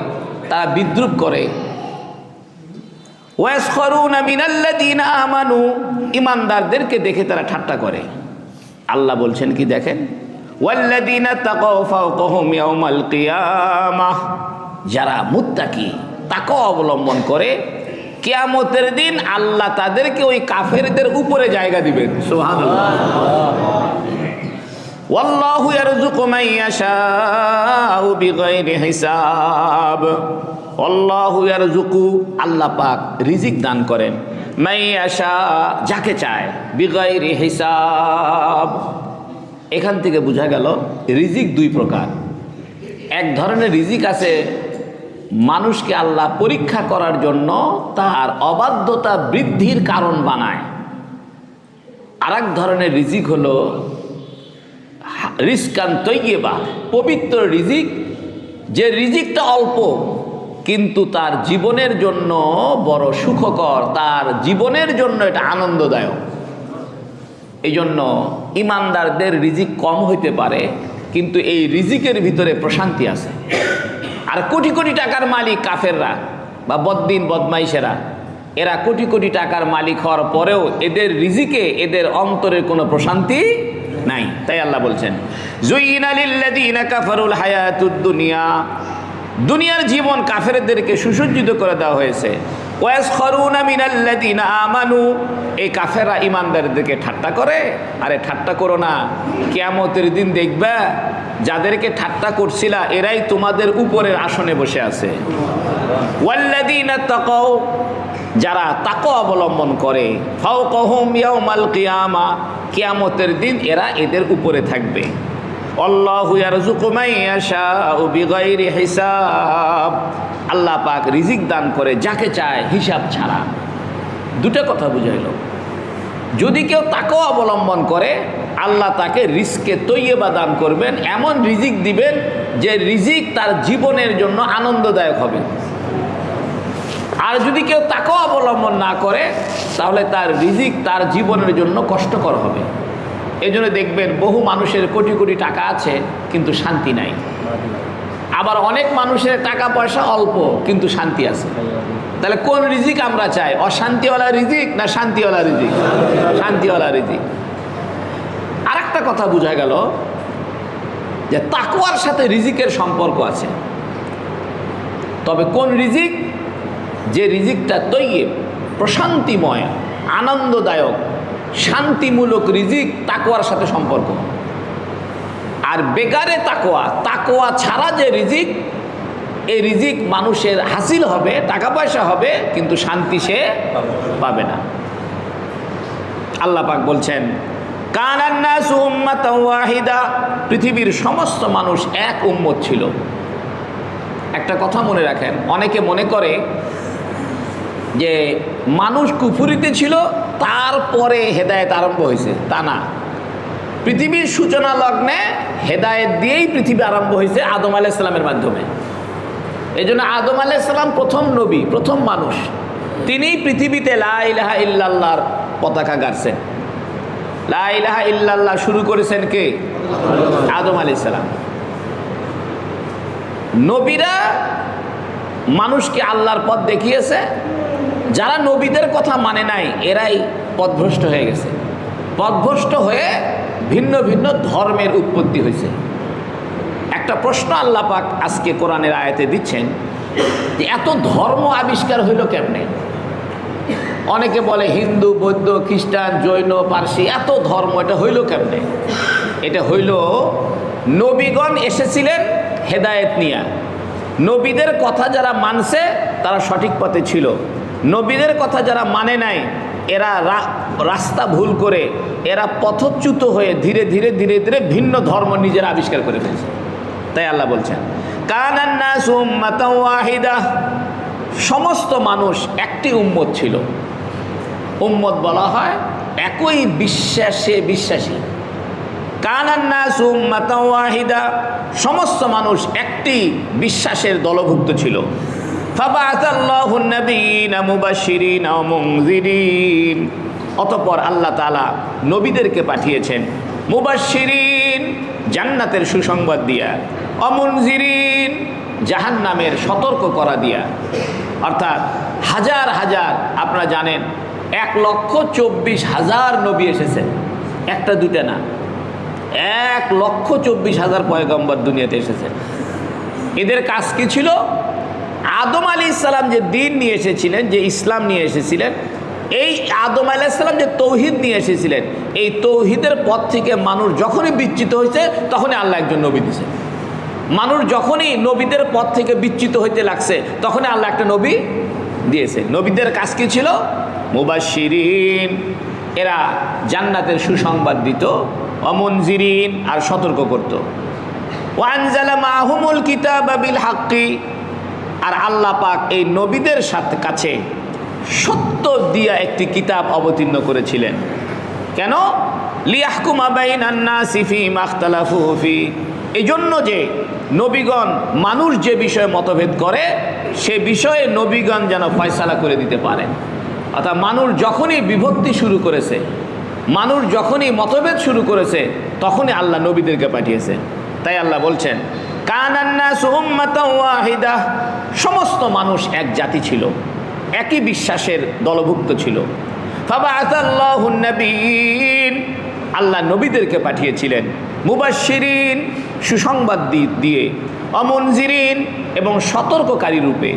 তারা বিদ্রূপ করে। ওয়াসখরুনা মিনাল্লাযীনা আমানু, ইমানদারদেরকে দেখে তারা ঠাট্টা করে। আল্লাহ বলছেন কি দেখেন, ওয়াল্লাযীনা তাকাউ ফাওকাহুম ইয়াওমাল কিয়ামাহ, যারা মুত্তাকি, তাকওয়া অবলম্বন করে, কিয়ামতের দিন আল্লাহ তাদেরকে ওই কাফেরদের উপরে জায়গা দিবেন। সুবহানাল্লাহ। ওয়াল্লাহু ইয়ারযুকু মান ইয়াশাউ বিগাইরি হিসাব। আল্লাহু ইয়ারযুকু, আল্লাহ পাক রিজিক দান করেন, মান ইয়াশা, যাকে চায়, বিগাইরি হিসাব। এখান থেকে বোঝা গেল রিজিক দুই প্রকার। এক ধরনের রিজিক আছে মানুষকে আল্লাহ পরীক্ষা করার জন্য তার অবাধ্যতা বৃদ্ধির কারণ বানায়। আর এক ধরনের রিজিক হলো রিজকান তৈয়্যিবা, পবিত্র রিজিক, যে রিজিকটা অল্প কিন্তু তার জীবনের জন্য বড় সুখকর, তার জীবনের জন্য এটা আনন্দদায়ক। এই জন্য ইমানদারদের রিজিক কম হইতে পারে, কিন্তু এই রিজিকের ভিতরে প্রশান্তি আছে। আর কোটি কোটি টাকার মালিক কাফেররা বা বদ্দিন বদমাইশেরা, এরা কোটি কোটি টাকার মালিক হওয়ার পরেও এদের রিজিকে, এদের অন্তরের কোনো প্রশান্তি নাই। তাই আল্লাহ বলছেন, যুইনা লিল্লাযীনা কাফারুল হায়াতুদ দুনিয়া, দুনিয়ার জীবন কাফেরদেরকে সুসজ্জিত করে দেওয়া হয়েছে। ওয়াসখরুনা মিনাল্লাযীনা আমানু, এই কাফেররা ইমানদারদেরকে ঠাট্টা করে। আরে ঠাট্টা করো না, কিয়ামতের দিন দেখবা যাদেরকে ঠাট্টা করছিলা এরাই তোমাদের উপরের আসনে বসে আছে। ওয়াল্লাযীনা তাকাউ, যারা তাকওয়া অবলম্বন করে, ফাওকাহুম ইয়াওমাল কিয়ামা, কিয়ামতের দিন এরা এদের উপরে থাকবে। আল্লাহু ইয়ারযুকু মান ইয়াশাউ বিগাইরি হিসাব, আল্লাহ পাক রিজিক দান করে যাকে চায় হিসাব ছাড়া। দুটো কথা বুঝাইল, যদি কেউ তাকওয়া অবলম্বন করে আল্লাহ তাকে রিজকে তৈয়্যিবা দান করবেন, এমন রিজিক দিবেন যে রিজিক তার জীবনের জন্য আনন্দদায়ক হবে। আর যদি কেউ তাকওয়া অবলম্বন না করে তাহলে তার রিজিক তার জীবনের জন্য কষ্টকর হবে। এই জন্য দেখবেন বহু মানুষের কোটি কোটি টাকা আছে কিন্তু শান্তি নাই। আবার অনেক মানুষের টাকা পয়সা অল্প কিন্তু শান্তি আছে। তাহলে কোন রিজিক আমরা চাই, অশান্তিওয়ালা রিজিক না শান্তিওয়ালা রিজিক? শান্তিওয়ালা রিজিক। আর একটা কথা বোঝা গেল যে তাকওয়ার সাথে রিজিকের সম্পর্ক আছে। তবে কোন রিজিক? যে রিজিকটা তৈয়্যিব, প্রশান্তিময়, আনন্দদায়ক, শান্তিমূলক রিজিক, তাকওয়ার সাথে সম্পর্ক। আর বেকারে তাকওয়া, তাকওয়া ছাড়া যে রিজিক, এই রিজিক মানুষের হাসিল হবে, টাকা পয়সা হবে, কিন্তু শান্তি সে পাবে না। আল্লাহ পাক বলছেন, কানান নাসু উম্মাতান ওয়াহিদা, পৃথিবীর সমস্ত মানুষ এক উম্মত ছিল। একটা কথা মনে রাখেন, অনেকে মনে করে যে মানুষ কুফরিতে ছিল তারপরে হেদায়েত আরম্ভ হয়েছে, তা না। পৃথিবীর সূচনা লগ্নে হেদায়েত দিয়েই পৃথিবী আরম্ভ হয়েছে আদম আলাইহিস সালামের মাধ্যমে। এই জন্য আদম আলাইহিস সালাম প্রথম নবী, প্রথম মানুষ। তিনিই পৃথিবীতে লা ইলাহা ইল্লাল্লাহর পতাকা গাড়ছেন। লা ইলাহা ইল্লাল্লাহ শুরু করেছেন কে? আদম আলাইহিস সালাম। নবীরা মানুষকে আল্লাহর পথ দেখিয়েছে। যারা নবীদের কথা মানে নাই এরাই পথভ্রষ্ট হয়ে গেছে। পথভ্রষ্ট হয়ে ভিন্ন ভিন্ন ধর্মের উৎপত্তি হয়েছে। একটা প্রশ্ন আল্লাহ পাক আজকে কোরআনের আয়াতে দিচ্ছেন যে এত ধর্ম আবিষ্কার হইল কেমনে? অনেকে বলে হিন্দু, বৌদ্ধ, খ্রিস্টান, জৈন, পার্সি, এত ধর্ম এটা হইল কেমনে? এটা হইল নবীগণ এসেছিলেন হেদায়েত নিয়ে। নবীদের কথা যারা মানছে তারা সঠিক পথে ছিল। নবীদের কথা যারা মানে নাই এরা রাস্তা ভুল করে এরা পথচ্যুত হয়ে ধীরে ধীরে ধীরে ধীরে ভিন্ন ধর্ম নিজেরা আবিষ্কার করে ফেলছে। তাই আল্লাহ বলছেন কানান নাসু উম্মাতান ওয়াহিদা, সমস্ত মানুষ একটি উম্মত ছিল। উম্মত বলা হয় একই বিশ্বাসে বিশ্বাসী। কানান নাসু উম্মাতান ওয়াহিদা, সমস্ত মানুষ একটি বিশ্বাসের দলভুক্ত ছিল। ফাবাআসাল্লাহু আন-নাবিয়্যিনা মুবাশশিরিনা ওয়া মুনযিরিন, অতঃপর আল্লাহ তাআলা নবীদেরকে পাঠিয়েছেন মুবাশশিরিন, জান্নাতের সুসংবাদ দিয়া, ওয়া মুনযিরিন, জাহান্নামের সতর্ক করা দিয়া। অর্থাৎ হাজার হাজার, আপনারা জানেন 1,24,000 নবী এসেছেন, একটা দুটা না, 1,24,000 পয়গম্বর দুনিয়াতে এসেছেন। এদের কাজ কি ছিল? আদম আলাইহিস সালাম যে দ্বীন নিয়ে এসেছিলেন, যে ইসলাম নিয়ে এসেছিলেন, এই আদম আলাইহিস সালাম যে তৌহিদ নিয়ে এসেছিলেন, এই তৌহিদের পথ থেকে মানুষ যখনই বিচ্যুত হয়েছে তখনই আল্লাহ একজন নবী দিয়েছেন। মানুষ যখনই নবীদের পথ থেকে বিচ্যুত হইতে লাগছে তখনই আল্লাহ একটা নবী দিয়েছে। নবীদের কাজ কি ছিল? মুবাশশিরিন, এরা জান্নাতের সুসংবাদ দিত, ওয়া মুনযিরিন, আর সতর্ক করত। ওয়া আনজালা মাহুমুল কিতাবা বিল হাক্কি, আর আল্লাহ পাক এই নবীদের সাথে কাছে সত্য দিয়া একটি কিতাব অবতীর্ণ করেছিলেন। কেন? লিয়াহকুমা বাইনান নাসি ফীমা ইখতালাফু ফী, এই জন্য যে নবীগণ মানুষ যে বিষয়ে মতভেদ করে সে বিষয়ে নবীগণ যেন ফয়সালা করে দিতে পারেন। অর্থাৎ মানুষ যখনই বিভক্তি শুরু করেছে, মানুষ যখনই মতভেদ শুরু করেছে তখনই আল্লাহ নবীদেরকে পাঠিয়েছেন। তাই আল্লাহ বলছেন কানান নাসু উম্মাতান ওয়াহিদা, সমস্ত মানুষ এক জাতি ছিল, একই বিশ্বাসের দলভুক্ত ছিল। ফাবাআসাল্লাহু আন-নাবিয়্যিন, আল্লাহ নবীদেরকে পাঠিয়েছিলেন মুবাশশিরিন, সুসংবাদ দিয়ে, ওয়া মুনযিরিন, এবং সতর্ককারী রূপে।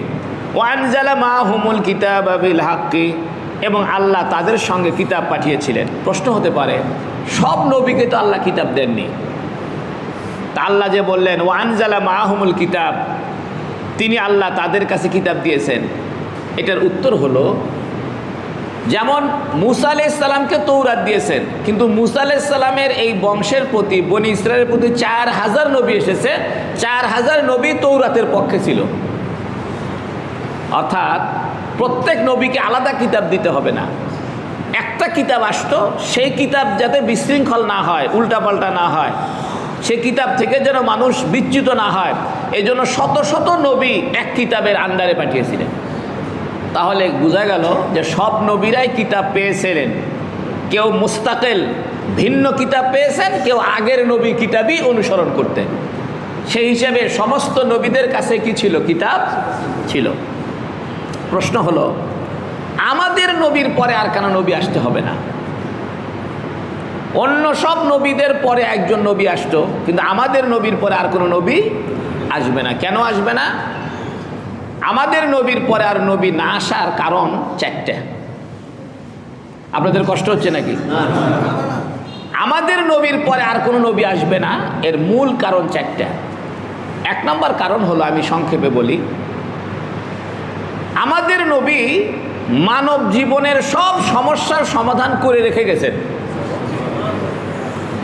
ওয়া আনজালা মাহুমুল কিতাবা বিল হাক্কি, এবং আল্লাহ তাদের সঙ্গে কিতাব পাঠিয়েছিলেন। প্রশ্ন হতে পারে সব নবীকে তো আল্লাহ কিতাব দেননি, তা আল্লাহ যে বললেন ওয়া আনজালা মাহুমুল কিতাব, তিনি আল্লাহ তাদের কাছে কিতাব দিয়েছেন, এটার উত্তর হলো যেমন মুসা আলাইহিস সালামকে তৌরাত দিয়েছেন, কিন্তু মুসা আলাইহিস সালামের এই বংশের প্রতি, বনি ইসরায়েলের প্রতি 4000 নবী এসেছে, 4000 নবী তৌরাতের পক্ষে ছিল। অর্থাৎ প্রত্যেক নবীকে আলাদা কিতাব দিতে হবে না, একটা কিতাব আসতো, সেই কিতাব যাতে বিশৃঙ্খল না হয়, উল্টাপাল্টা না হয়, সে কিতাব থেকে যেন মানুষ বিচ্যুত না হয়, এই জন্য শত শত নবী এক কিতাবের আন্ডারে পাঠিয়েছিলেন। তাহলে বোঝা গেল যে সব নবীরাই কিতাব পেয়েছিলেন। কেউ মুস্তাকিল ভিন্ন কিতাব পেয়েছেন, কেউ আগের নবী কিতাবই অনুসরণ করতেন। সেই হিসেবে সমস্ত নবীদের কাছে কি ছিল? কিতাব ছিল। প্রশ্ন হলো আমাদের নবীর পরে আর কেন নবী আসতে হবে না? অন্য সব নবীদের পরে একজন নবী আসতো, কিন্তু আমাদের নবীর পরে আর কোনো নবী আসবে না। কেন আসবে না? আমাদের নবীর পরে আর নবী না আসার কারণ 4টা। আপনাদের কষ্ট হচ্ছে নাকি? আমাদের নবীর পরে আর কোনো নবী আসবে না, এর মূল কারণ 4টা। 1 নম্বর কারণ হলো, আমি সংক্ষেপে বলি, আমাদের নবী মানব জীবনের সব সমস্যার সমাধান করে রেখে গেছেন।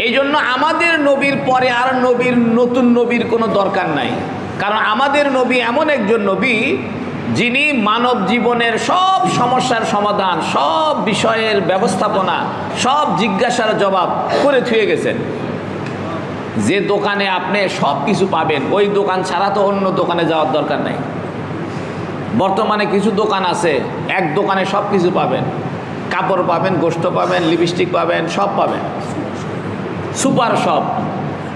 এই জন্য আমাদের নবীর পরে আর নতুন নবীর কোনো দরকার নাই। কারণ আমাদের নবী এমন একজন নবী যিনি মানব জীবনের সব সমস্যার সমাধান, সব বিষয়ের ব্যবস্থাপনা, সব জিজ্ঞাসার জবাব করে থুয়ে গেছেন। যে দোকানে আপনি সব কিছু পাবেন, ওই দোকান ছাড়া তো অন্য দোকানে যাওয়ার দরকার নাই। বর্তমানে কিছু দোকান আছে, এক দোকানে সব কিছু পাবেন, কাপড় পাবেন, গোশত পাবেন, লিপস্টিক পাবেন, সব পাবেন, সুপার শপ,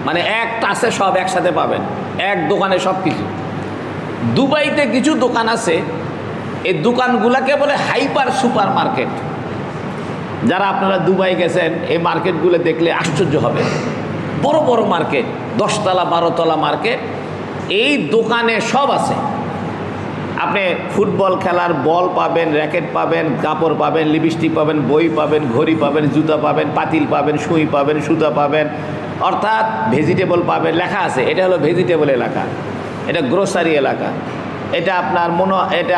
মানে এক টাসে সব একসাথে পাবেন, এক দোকানে সব কিছু। দুবাইতে কিছু দোকান আছে, এই দোকানগুলোকে বলে হাইপার সুপার মার্কেট। যারা আপনারা দুবাই গেছেন, এই মার্কেটগুলো দেখলে আশ্চর্য হবে। বড় বড় মার্কেট, 10 তলা 12 তলা মার্কেট, এই দোকানে সব আছে। আপনি ফুটবল খেলার বল পাবেন, র্যাকেট পাবেন, কাপড় পাবেন, লিপস্টিক পাবেন, বই পাবেন, ঘড়ি পাবেন, জুতা পাবেন, পাতিল পাবেন, সুই পাবেন, সুতা পাবেন, অর্থাৎ ভেজিটেবল পাবেন। লেখা আছে এটা হলো ভেজিটেবল এলাকা, এটা গ্রোসারি এলাকা, এটা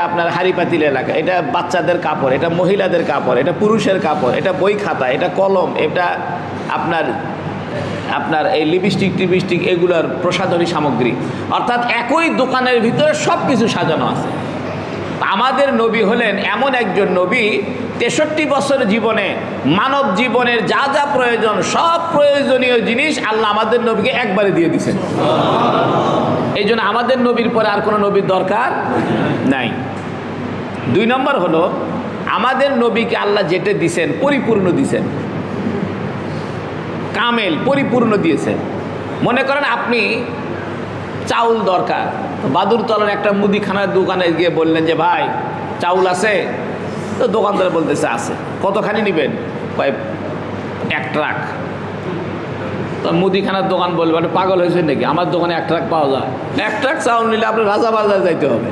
আপনার হাড়ি পাতিল এলাকা, এটা বাচ্চাদের কাপড়, এটা মহিলাদের কাপড়, এটা পুরুষের কাপড়, এটা বই খাতা, এটা কলম, এটা আপনার এই লিপস্টিক টিপস্টিক এগুলোর প্রসাধনী সামগ্রী। অর্থাৎ একই দোকানের ভিতরে সব কিছু সাজানো আছে। আমাদের নবী হলেন এমন একজন নবী, 63 বছর জীবনে মানব জীবনের যা যা প্রয়োজন, সব প্রয়োজনীয় জিনিস আল্লাহ আমাদের নবীকে একবারে দিয়ে দিয়েছেন। এই জন্য আমাদের নবীর পরে আর কোনো নবীর দরকার নাই। 2 নম্বর হলো, আমাদের নবীকে আল্লাহ যেটা দিয়েছেন পরিপূর্ণ দিয়েছেন, কামেল পরিপূর্ণ দিয়েছেন। মনে করেন আপনি চাউল দরকার, বাদুরতলার একটা মুদিখানার দোকানে গিয়ে বললেন যে ভাই চাউল আছে, তো দোকানদার বলতেছে আছে। কতখানি নেবেন? কয় 1 ট্রাক। তো মুদিখানার দোকান বলবে মানে পাগল হয়েছে নাকি, আমার দোকানে 1 ট্রাক পাওয়া যায়? 1 ট্রাক চাউল নিলে আপনার রাজাবাজার যাইতে হবে।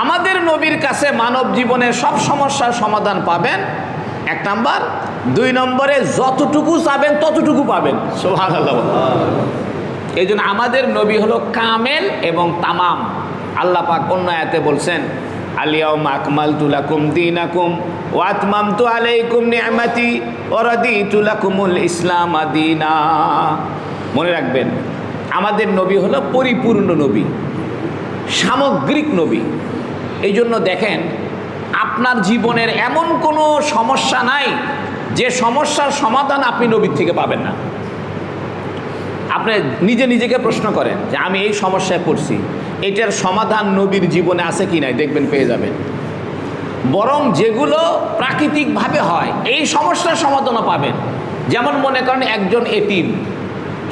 আমাদের নবীর কাছে মানব জীবনের সব সমস্যার সমাধান পাবেন, 1 নাম্বার। 2 নম্বরে যতটুকু চাবেন ততটুকু পাবেন। সুবহানাল্লাহ। এই জন্য আমাদের নবী হলো কামেল এবং তামাম। আল্লাহ পাক অন্য আয়াতে বলছেন, আল-ইয়াউমা আকমালতু লাকুম দীনাকুম ওয়া আতমামতু আলাইকুম নি'মাতি ওয়া রাদিতু লাকুমুল ইসলাম দীনা। মনে রাখবেন, আমাদের নবী হলো পরিপূর্ণ নবী, সামগ্রিক নবী। এই জন্য দেখেন, আপনার জীবনের এমন কোনো সমস্যা নাই যে সমস্যার সমাধান আপনি নবীর থেকে পাবেন না। আপনি নিজেকে প্রশ্ন করেন যে আমি এই সমস্যায় পড়ছি, এটার সমাধান নবীর জীবনে আছে কি নাই, দেখবেন পেয়ে যাবেন। বরং যেগুলো প্রাকৃতিকভাবে হয় এই সমস্যার সমাধানও পাবেন। যেমন মনে করেন একজন এতিম,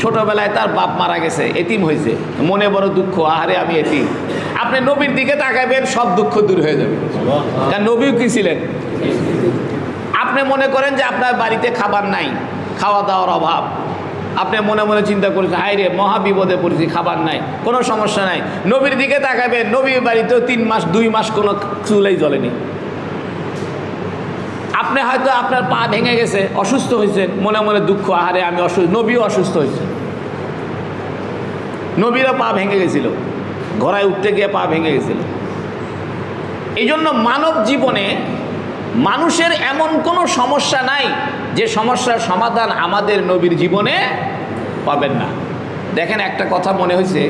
ছোটবেলায় তার বাপ মারা গেছে, এতিম হয়েছে, মনে বড় দুঃখ, আহারে আমি এতিম। আপনি নবীর দিকে তাকাবেন, সব দুঃখ দূর হয়ে যাবে। কারণ নবীও কি ছিলেন? আপনি মনে করেন যে আপনার বাড়িতে খাবার নাই, খাওয়া দাওয়ার অভাব, আপনি মনে মনে চিন্তা করেছেন হায় রে মহা বিপদে পড়েছি, খাবার নাই, কোনো সমস্যা নাই। নবীর দিকে তাকাবেন, নবীর বাড়িতেও 3 মাস 2 মাস কোনো চুলাই জ্বলেনি। আপনি হয়তো আপনার পা ভেঙে গেছে, অসুস্থ হয়েছেন, মনে মনে দুঃখ, আহারে আমি অসুস্থ। নবীও অসুস্থ হয়েছে, নবীরও পা ভেঙে গেছিল, ঘোড়ায় উঠতে গিয়ে পা ভেঙে গেছিল। এই জন্য মানব জীবনে মানুষের এমন কোনো সমস্যা নাই যে সমস্যার সমাধান আমাদের নবীর জীবনে পাবেন না। দেখেন, একটা কথা মনে হয়েছে,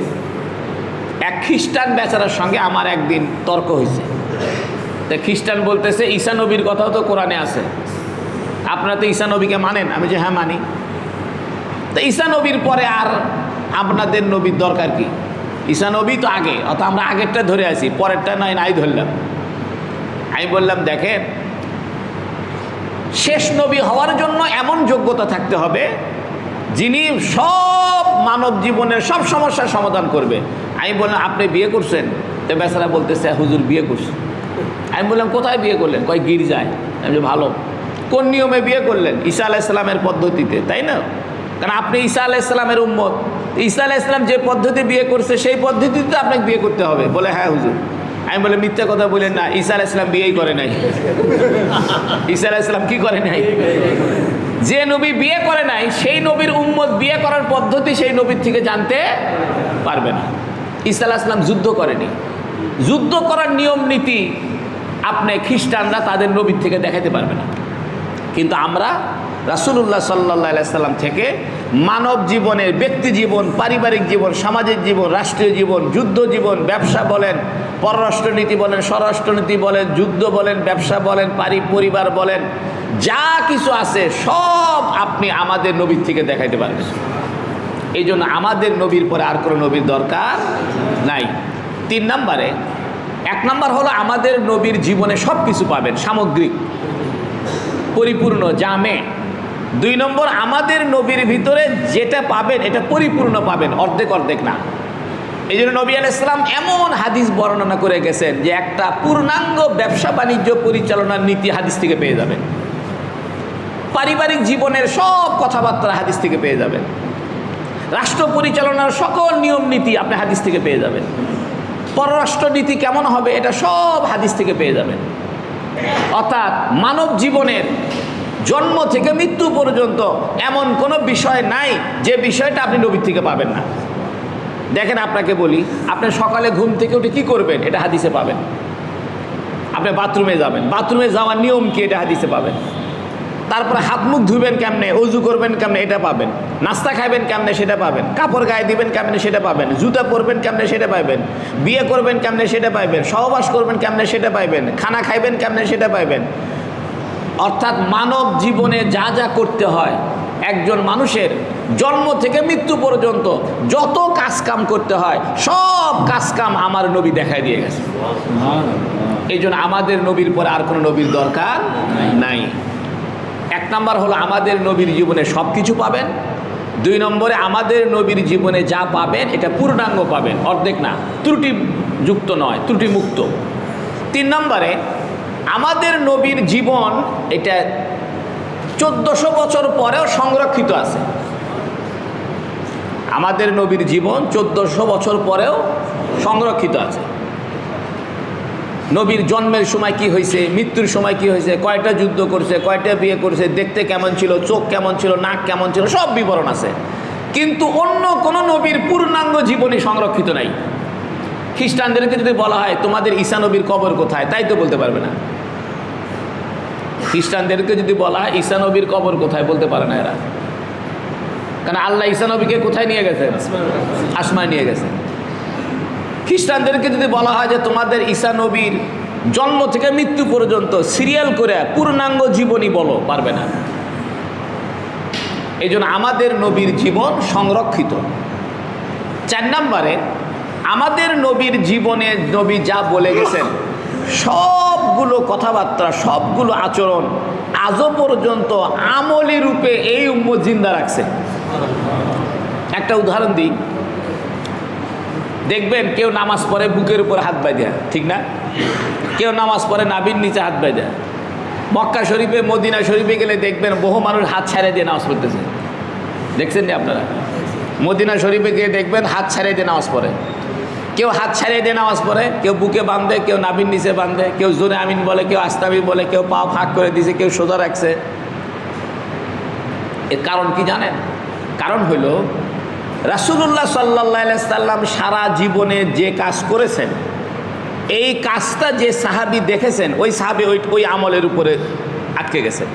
এক খ্রিস্টান বেচারার সঙ্গে আমার একদিন তর্ক হয়েছে। তো খ্রিস্টান বলতেছে ঈসা নবীর কথাও তো কোরআনে আছে, আপনারা তো ঈসা নবীকে মানেন? আমি যে হ্যাঁ মানি। তো ঈসা নবীর পরে আর আপনাদের নবীর দরকার কি? ঈসা নবী তো আগে, অর্থাৎ আমরা আগেরটা ধরে আছি, পরেরটা নাই ধরলাম। আমি বললাম দেখেন, শেষ নবী হওয়ার জন্য এমন যোগ্যতা থাকতে হবে যিনি সব মানব জীবনের সব সমস্যার সমাধান করবে। আমি বললাম আপনি বিয়ে করছেন? তো বেচারা বলতেছে হুজুর বিয়ে করছি। আমি বললাম কোথায় বিয়ে করলেন? কয় গির্জায়। আমি যে ভালো, কোন নিয়মে বিয়ে করলেন? ঈসা আলাইহিসসালামের পদ্ধতিতে, তাই না? কারণ আপনি ঈসা আলাইহিসসালামের উম্মত, ঈসা আলাইহিসসালাম যে পদ্ধতি বিয়ে করছে সেই পদ্ধতিতে আপনাকে বিয়ে করতে হবে। বলে হ্যাঁ হুজুর। আমি বলে মিথ্যা কথা বলেন না, ঈসা আলাইহিসসালাম বিয়েই করে নাই। ঈসা আলাইহিসসালাম কি করে নাই? যে নবী বিয়ে করে নাই সেই নবীর উম্মত বিয়ে করার পদ্ধতি সেই নবীর থেকে জানতে পারবে না। ঈসা আলাইহিসসালাম যুদ্ধ করেনি, যুদ্ধ করার নিয়ম নীতি আপনি খ্রিস্টানরা তাদের নবীর থেকে দেখাতে পারবে না। কিন্তু আমরা রাসূলুল্লাহ সাল্লাল্লাহু আলাইহি সাল্লাম থেকে মানব জীবনের, ব্যক্তি জীবন, পারিবারিক জীবন, সামাজিক জীবন, রাষ্ট্রীয় জীবন, যুদ্ধ জীবন, ব্যবসা বলেন, পররাষ্ট্রনীতি বলেন, স্বরাষ্ট্রনীতি বলেন, যুদ্ধ বলেন, ব্যবসা বলেন, পরিবার বলেন, যা কিছু আছে সব আপনি আমাদের নবীর থেকে দেখাইতে পারবেন। এই জন্য আমাদের নবীর পরে আর কোনো নবীর দরকার নাই। তিন নম্বরে, এক নম্বর হলো আমাদের নবীর জীবনে সব কিছু পাবেন, সামগ্রিক পরিপূর্ণ জামে। দুই নম্বর, আমাদের নবীর ভিতরে যেটা পাবেন এটা পরিপূর্ণ পাবেন, অর্ধেক অর্ধেক না। এই জন্য নবী আলাইহিস সালাম এমন হাদিস বর্ণনা করে গেছেন যে একটা পূর্ণাঙ্গ ব্যবসা বাণিজ্য পরিচালনার নীতি হাদিস থেকে পেয়ে যাবেন। পারিবারিক জীবনের সব কথাবার্তা হাদিস থেকে পেয়ে যাবেন। রাষ্ট্র পরিচালনার সকল নিয়ম নীতি আপনি হাদিস থেকে পেয়ে যাবেন। পররাষ্ট্র নীতি কেমন হবে এটা সব হাদিস থেকে পেয়ে যাবেন। অর্থাৎ মানব জীবনের জন্ম থেকে মৃত্যু পর্যন্ত এমন কোনো বিষয় নাই যে বিষয়টা আপনি নবী থেকে পাবেন না। দেখেন, আপনাকে বলি, আপনি সকালে ঘুম থেকে উঠে কী করবেন এটা হাদিসে পাবেন। আপনি বাথরুমে যাবেন, বাথরুমে যাওয়ার নিয়ম কি এটা হাদিসে পাবেন। তারপরে হাত মুখ ধুবেন কেমনে, অজু করবেন কেমনে এটা পাবেন। নাস্তা খাইবেন কেমনে সেটা পাবেন। কাপড় গায়ে দিবেন কেমনে সেটা পাবেন। জুতা পরবেন কেমনে সেটা পাইবেন। বিয়ে করবেন কেমনে সেটা পাইবেন। সহবাস করবেন কেমনে সেটা পাইবেন। খানা খাইবেন কেমনে সেটা পাইবেন। অর্থাৎ মানব জীবনে যা যা করতে হয়, একজন মানুষের জন্ম থেকে মৃত্যু পর্যন্ত যত কাজকাম করতে হয় সব কাজকাম আমার নবী দেখায় দিয়ে গেছে। এই জন্য আমাদের নবীর পরে আর কোনো নবীর দরকার নাই। এক নম্বর হলো আমাদের নবীর জীবনে সব কিছু পাবেন। দুই নম্বরে, আমাদের নবীর জীবনে যা পাবেন এটা পূর্ণাঙ্গ পাবেন, অর্ধেক না, ত্রুটিযুক্ত নয়, ত্রুটিমুক্ত। তিন নম্বরে, আমাদের নবীর জীবন এটা 1400 বছর পরেও সংরক্ষিত আছে। আমাদের নবীর জীবন 1400 বছর পরেও সংরক্ষিত আছে। নবীর জন্মের সময় কি হয়েছে, মৃত্যুর সময় কি হয়েছে, কয়টা যুদ্ধ করছে, কয়টা বিয়ে করছে, দেখতে কেমন ছিল, চোখ কেমন ছিল, নাক কেমন ছিল, সব বিবরণ আছে। কিন্তু অন্য কোনো নবীর পূর্ণাঙ্গ জীবনই সংরক্ষিত নাই। খ্রিস্টানদেরকে যদি বলা হয় তোমাদের ঈসা নবীর কবর কোথায়, তাই তো বলতে পারবে না। খ্রিস্টানদেরকে যদি বলা হয় ঈসা নবীর কবর কোথায়, বলতে পারে না এরা। কারণ আল্লাহ ঈসা নবীকে কোথায় নিয়ে গেছেন? আসমানে নিয়ে গেছেন। খ্রিস্টানদেরকে যদি বলা হয় যে তোমাদের ঈসা নবীর জন্ম থেকে মৃত্যু পর্যন্ত সিরিয়াল করে পূর্ণাঙ্গ জীবনী বলো, পারবে না। এই জন্য আমাদের নবীর জীবন সংরক্ষিত। 4 নম্বরে, আমাদের নবীর জীবনে নবী যা বলে গেছেন সবগুলো কথাবার্তা, সবগুলো আচরণ আজও পর্যন্ত আমলি রূপে এই উম্মত জিন্দা রাখছে। একটা উদাহরণ দিই, দেখবেন কেউ নামাজ পড়ে বুকের উপর হাত বাঁধা, ঠিক না? কেউ নামাজ পড়ে নাভির নিচে হাত বাঁধা। মক্কা শরীফে, মদিনা শরীফে গেলে দেখবেন বহু মানুষ হাত ছাড়িয়ে দিয়ে নামাজ পড়তেছে, দেখছেন না আপনারা? মদিনা শরীফে গিয়ে দেখবেন হাত ছাড়িয়ে দিয়ে নামাজ পড়ে। কেউ হাত ছাড়িয়ে দিয়ে নামাজ পড়ে, কেউ বুকে বাঁধে, কেউ নাভির নিচে বাঁধে, কেউ জোরে আমিন বলে, কেউ আস্তামি বলে, কেউ পা ফাঁক করে দিছে, কেউ সোজা রাখছে। এর কারণ কি জানেন? কারণ হইল রাসূলুল্লাহ সাল্লাল্লাহু আলাইহি সাল্লাম সারা জীবনে যে কাজ করেছেন, এই কাজটা যে সাহাবী দেখেছেন, ওই সাহাবী ওই আমলের উপরে আটকে গেছেন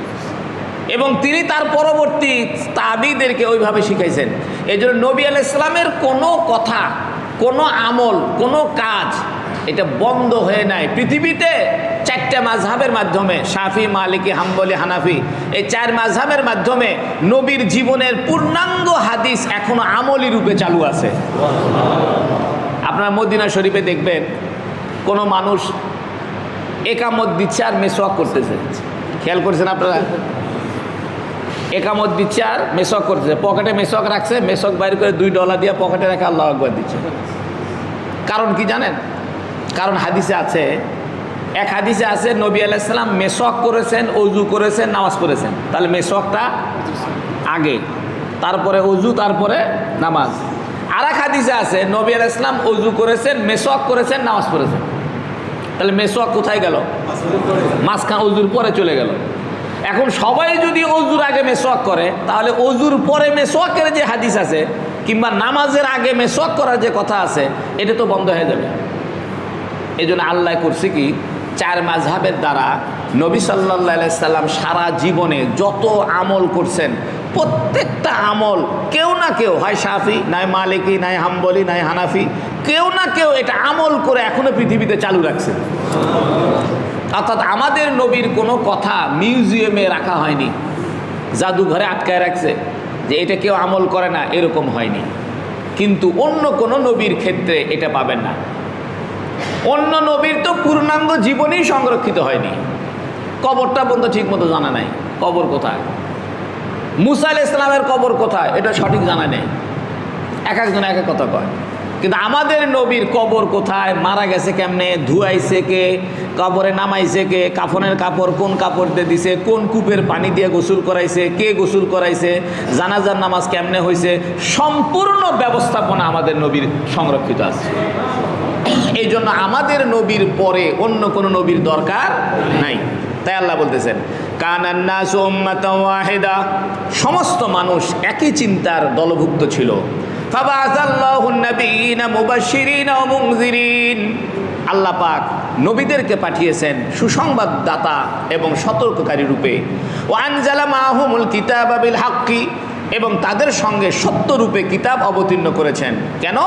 এবং তিনি তার পরবর্তী তাবিদেরকে ওইভাবে শিখাইছেন। এই জন্য নবী আলাইহিস সালামের কোনো কথা, কোনো আমল, কোনো কাজ এটা বন্ধ হয়ে নাই। পৃথিবীতে 4টা মাযহাবের মাধ্যমে, শাফি, মালিকি, হাম্বলি, হানাফি, এই 4 মাযহাবের মাধ্যমে নবীর জীবনের পূর্ণাঙ্গ হাদিস এখনো আমলি রূপে চালু আছে। আপনারা মদিনা শরীফে দেখবেন কোনো মানুষ একামত দিচ্ছে আর মেসওয়াক করতেছে, খেয়াল করেছেন আপনারা? একামত দিচ্ছে আর মেসওয়াক করতেছে, পকেটে মেসওয়াক রাখছে, মেসওয়াক বাইর করে $2 দিয়ে পকেটে রেখে আল্লাহু আকবার দিচ্ছে। কারণ কি জানেন? কারণ হাদিসে আছে, এক হাদিসে আছে নবী আলাইহিস সালাম মেসওয়াক করেছেন, ওযু করেছেন, নামাজ পড়েছেন। তাহলে মেসওয়াকটা আগে, তারপরে ওযু, তারপরে নামাজ। আর এক হাদিসে আছে নবী আলাইহিস সালাম ওযু করেছেন, মেসওয়াক করেছেন, নামাজ পড়েছেন। তাহলে মেসওয়াক কোথায় গেল? মাঝখান ওযুর পরে চলে গেল। এখন সবাই যদি ওযুর আগে মেসওয়াক করে, তাহলে ওযুর পরে মেসওয়াকের যে হাদিস আছে কিংবা নামাজের আগে মেসওয়াক করার যে কথা আছে, এটা তো বন্ধ হয়ে যাবে। এই জন্য আল্লাহ করছে কি, 4 মাযহাবের দ্বারা নবী সাল্লাল্লাহু আলাইহি সাল্লাম সারা জীবনে যত আমল করছেন, প্রত্যেকটা আমল কেউ না কেউ, হয় শাফি, নাই মালিকি, নাই হাম্বলি, নাই হানাফি, কেউ না কেউ এটা আমল করে এখনো পৃথিবীতে চালু রাখছে। অর্থাৎ আমাদের নবীর কোনো কথা মিউজিয়ামে রাখা হয়নি, জাদুঘরে আটকায় রাখছে যে এটা কেউ আমল করে না, এরকম হয়নি। কিন্তু অন্য কোনো নবীর ক্ষেত্রে এটা পাবেন না। অন্য নবীর তো পূর্ণাঙ্গ জীবনই সংরক্ষিত হয়নি, কবরটা পর্যন্ত ঠিক মতো জানা নাই, কবর কোথায়, মুসা আলাইহিস সালামের কবর কোথায় এটা সঠিক জানা নেই, এক একজন এক এক কথা কয়। কিন্তু আমাদের নবীর কবর কোথায়, মারা গেছে কেমনে, ধুয়াইছে কে, কবরে নামাইছে কে, কাফনের কাপড় কোন কাপড় দিয়ে দিছে, কোন কূপের পানি দিয়ে গোসল করাইছে, কে গোসল করাইছে, জানাজার নামাজ কেমনে হয়েছে, সম্পূর্ণ ব্যবস্থাপনা আমাদের নবীর সংরক্ষিত আছে। এই জন্য আমাদের নবীর পরে অন্য কোনো নবীর দরকার নাই। তাই আল্লাহ বলতেছেন কানান নাসু উম্মাতান ওয়াহিদা, সমস্ত মানুষ একই চিন্তার দলভুক্ত ছিল। ফাবাআসাল্লাহুন নাবিয়িনা মুবাশশিরিনা ওয়া মুনযিরিন, আল্লাহ পাক নবীদেরকে পাঠিয়েছেন সুসংবাদদাতা এবং সতর্ককারী রূপে। ওয়া আনজালা মাআহুমুল কিতাবা বিল হাক্কি, এবং তাদের সঙ্গে সত্যরূপে কিতাব অবতীর্ণ করেছেন। কেন?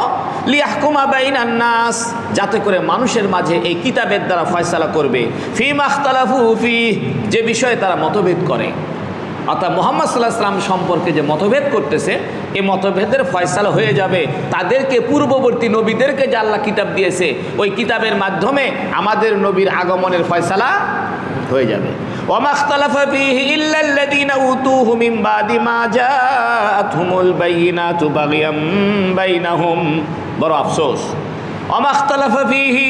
লিয়াহকুমা বাইনান নাস, যাতে করে মানুষের মাঝে এই কিতাবের দ্বারা ফয়সালা করবে। ফীমা ইখতালাফু ফীহ, যে বিষয়ে তারা মতভেদ করে। অর্থাৎ মুহাম্মদ সাল্লাল্লাহু আলাইহি ওয়াসাল্লাম সম্পর্কে যে মতভেদ করতেছে, এই মতভেদের ফয়সালা হয়ে যাবে তাদেরকে, পূর্ববর্তী নবীদেরকে যে আল্লাহ কিতাব দিয়েছে ওই কিতাবের মাধ্যমে আমাদের নবীর আগমনের ফয়সালা হয়ে যাবে। ওয়ামা ইখতালাফা ফীহি ইল্লাল্লাযীনা উতুহু মিন বাদি মা জাআতহুমুল বায়িনাতু বাগিয়াম বাইনাহুম, বড় আফসোস। ওয়ামা ইখতালাফা ফীহি,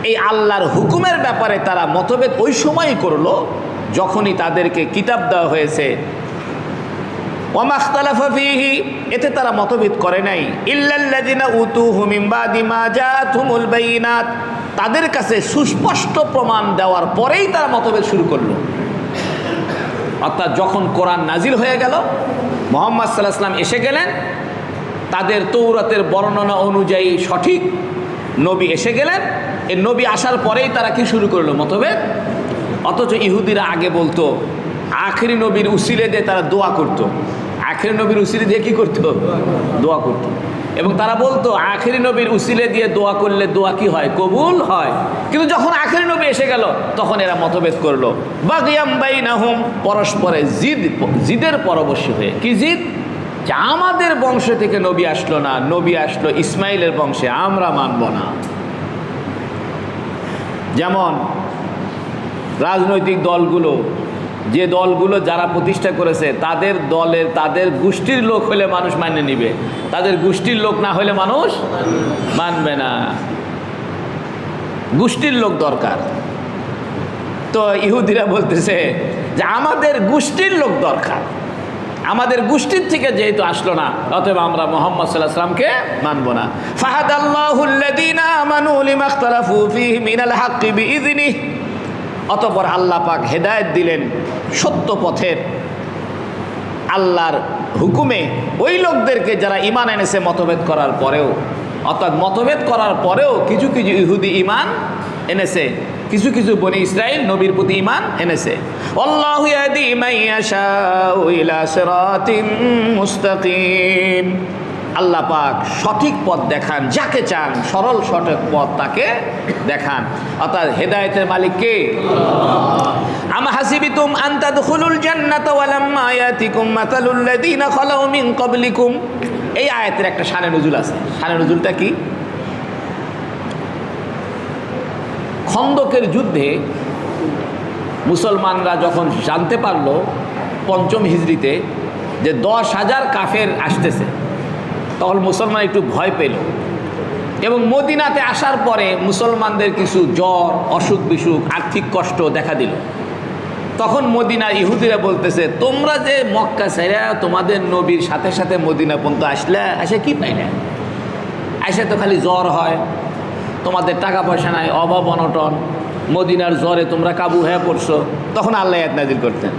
এই আল্লাহর হুকুমের ব্যাপারে তারা মতভেদ ওই সময়ই করলো যখনই তাদেরকে কিতাব দেওয়া হয়েছে। ওয়ামা ইখতালাফা ফীহি, এতে তারা মতভেদ করে নাই ইল্লাল্লাযীনা উতুহু মিন বাদি মা জাআতহুমুল বায়িনাত, তাদের কাছে সুস্পষ্ট প্রমাণ দেওয়ার পরেই তারা মতভেদ শুরু করলো। অর্থাৎ যখন কোরআন নাজিল হয়ে গেল, মুহাম্মদ সাল্লাল্লাহু আলাইহি ওয়াসাল্লাম এসে গেলেন, তাদের তৌরাতের বর্ণনা অনুযায়ী সঠিক নবী এসে গেলেন, এই নবী আসার পরেই তারা কি শুরু করলো? মতভেদ। অথচ ইহুদিরা আগে বলতো আখেরি নবীর উসিলে দিয়ে তারা দোয়া করত, আখেরি নবীর উসিলে দিয়ে কি করত? দোয়া করত। এবং তারা বলতো আখেরি নবীর উসিলে দিয়ে দোয়া করলে দোয়া কি হয়? কবুল হয়। কিন্তু যখন আখেরি নবী এসে গেল তখন এরা মতভেদ করলো, বাগিয়াম বাইনাহুম, পরস্পরে জিদের পরবশী হয়ে। কি জিদ? যে আমাদের বংশ থেকে নবী আসলো না, নবী আসলো ইসমাইলের বংশে, আমরা মানব না। যেমন রাজনৈতিক দলগুলো, যে দলগুলো যারা প্রতিষ্ঠা করেছে তাদের দলের, তাদের গোষ্ঠীর লোক হলে মানুষ মানে নিবে, তাদের গোষ্ঠীর লোক না হলে মানুষ মানবে না। গোষ্ঠীর লোক দরকার। তো ইহুদিরা বলতেছে যে আমাদের গোষ্ঠীর লোক দরকার, আমাদের গোষ্ঠীর থেকে যেহেতু আসলো না অতএব আমরা মুহাম্মদ সাল্লাল্লাহু আলাইহি ওয়াসাল্লামকে মানব না। ফাহাদাল্লাহুল্লাযীনা আমানু লিমা ইখতালাফু ফীহি মিনাল হাক্কি বিইযনিহি, অতঃপর আল্লাহ পাক হেদায়েত দিলেন সত্য পথের আল্লাহর হুকুমে ওই লোকদেরকে যারা ঈমান এনেছে মতভেদ করার পরেও। অর্থাৎ মতভেদ করার পরেও কিছু কিছু ইহুদি ঈমান এনেছে, কিছু কিছু বনি ইসরাইল নবীর প্রতি ঈমান এনেছে। আল্লাহু ইয়াহদি মান ইয়াশাউ ইলা সিরাতিম মুস্তাকিম, আল্লাহ পাক সঠিক পথ দেখান যাকে চান, সরল সঠিক পথ তাকে দেখান। অর্থাৎ হেদায়েতের মালিক কে? আম হাসিবিতুম আন তাদখুলুল জান্নাতা ওয়া লাম্মা ইয়াতিকুম মাসালুল লাযীনা খালাউ মিন ক্বাবলিকুম, এই আয়াতের একটা শানে নুজুল আছে। শানে নুজুলটা কি? খন্দকের যুদ্ধে মুসলমানরা যখন জানতে পারলো ৫ম হিজরিতে যে ১০,০০০ কাফের আসতেছে, তখন মুসলমান একটু ভয় পেল। এবং মদিনাতে আসার পরে মুসলমানদের কিছু জ্বর, অসুখ বিসুখ, আর্থিক কষ্ট দেখা দিল। তখন মদিনা ইহুদিরা বলতেছে, তোমরা যে মক্কা ছেড়ে তোমাদের নবীর সাথে সাথে মদিনা পর্যন্ত আসলে, এসে কি পাইলে? এসে তো খালি জ্বর হয়, তোমাদের টাকা পয়সা নাই, অভাব অনটন, মদিনার জ্বরে তোমরা কাবু হয়ে পড়ছো। তখন আল্লাহ আয়াত নাযিল করতেন,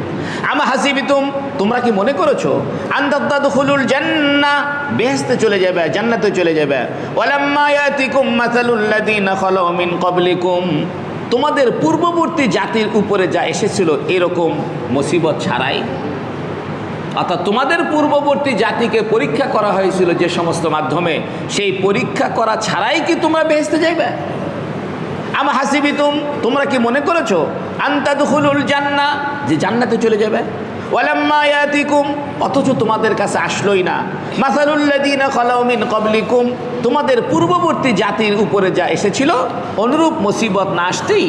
আমা হাসিবিতুম, তোমরা কি মনে করেছো আন তাদখুলুল জান্নাহ, বেহেশতে চলে যাবে, জান্নাতে চলে যাবে, ওয়ালাম্মা ইয়াতিকুম মাসালুল লাযীনা খালাউ মিন ক্বাবলিকুম, তোমাদের পূর্ববর্তী জাতির উপরে যা এসেছিল এরকম মুসিবত ছাড়াই। অর্থাৎ তোমাদের পূর্ববর্তী জাতিকে পরীক্ষা করা হয়েছিল যে সমস্ত মাধ্যমে, সেই পরীক্ষা করা ছাড়াই কি তোমরা বেহেশতে যাইবে? আম হাসিবিতুম, তোমরা কি মনে করেছো আন তাদখুলুল জান্নাহ, যে জান্নাতে চলে যাবে, ওয়ালাম্মা ইয়াতিকুম, অথচ তোমাদের কাছে আসলোই না, মাসালুল্লাযীনা খালাউ মিন ক্বাবলিকুম, তোমাদের পূর্ববর্তী জাতির উপরে যা এসেছিল অনুরূপ মুসিবত না আসতেই,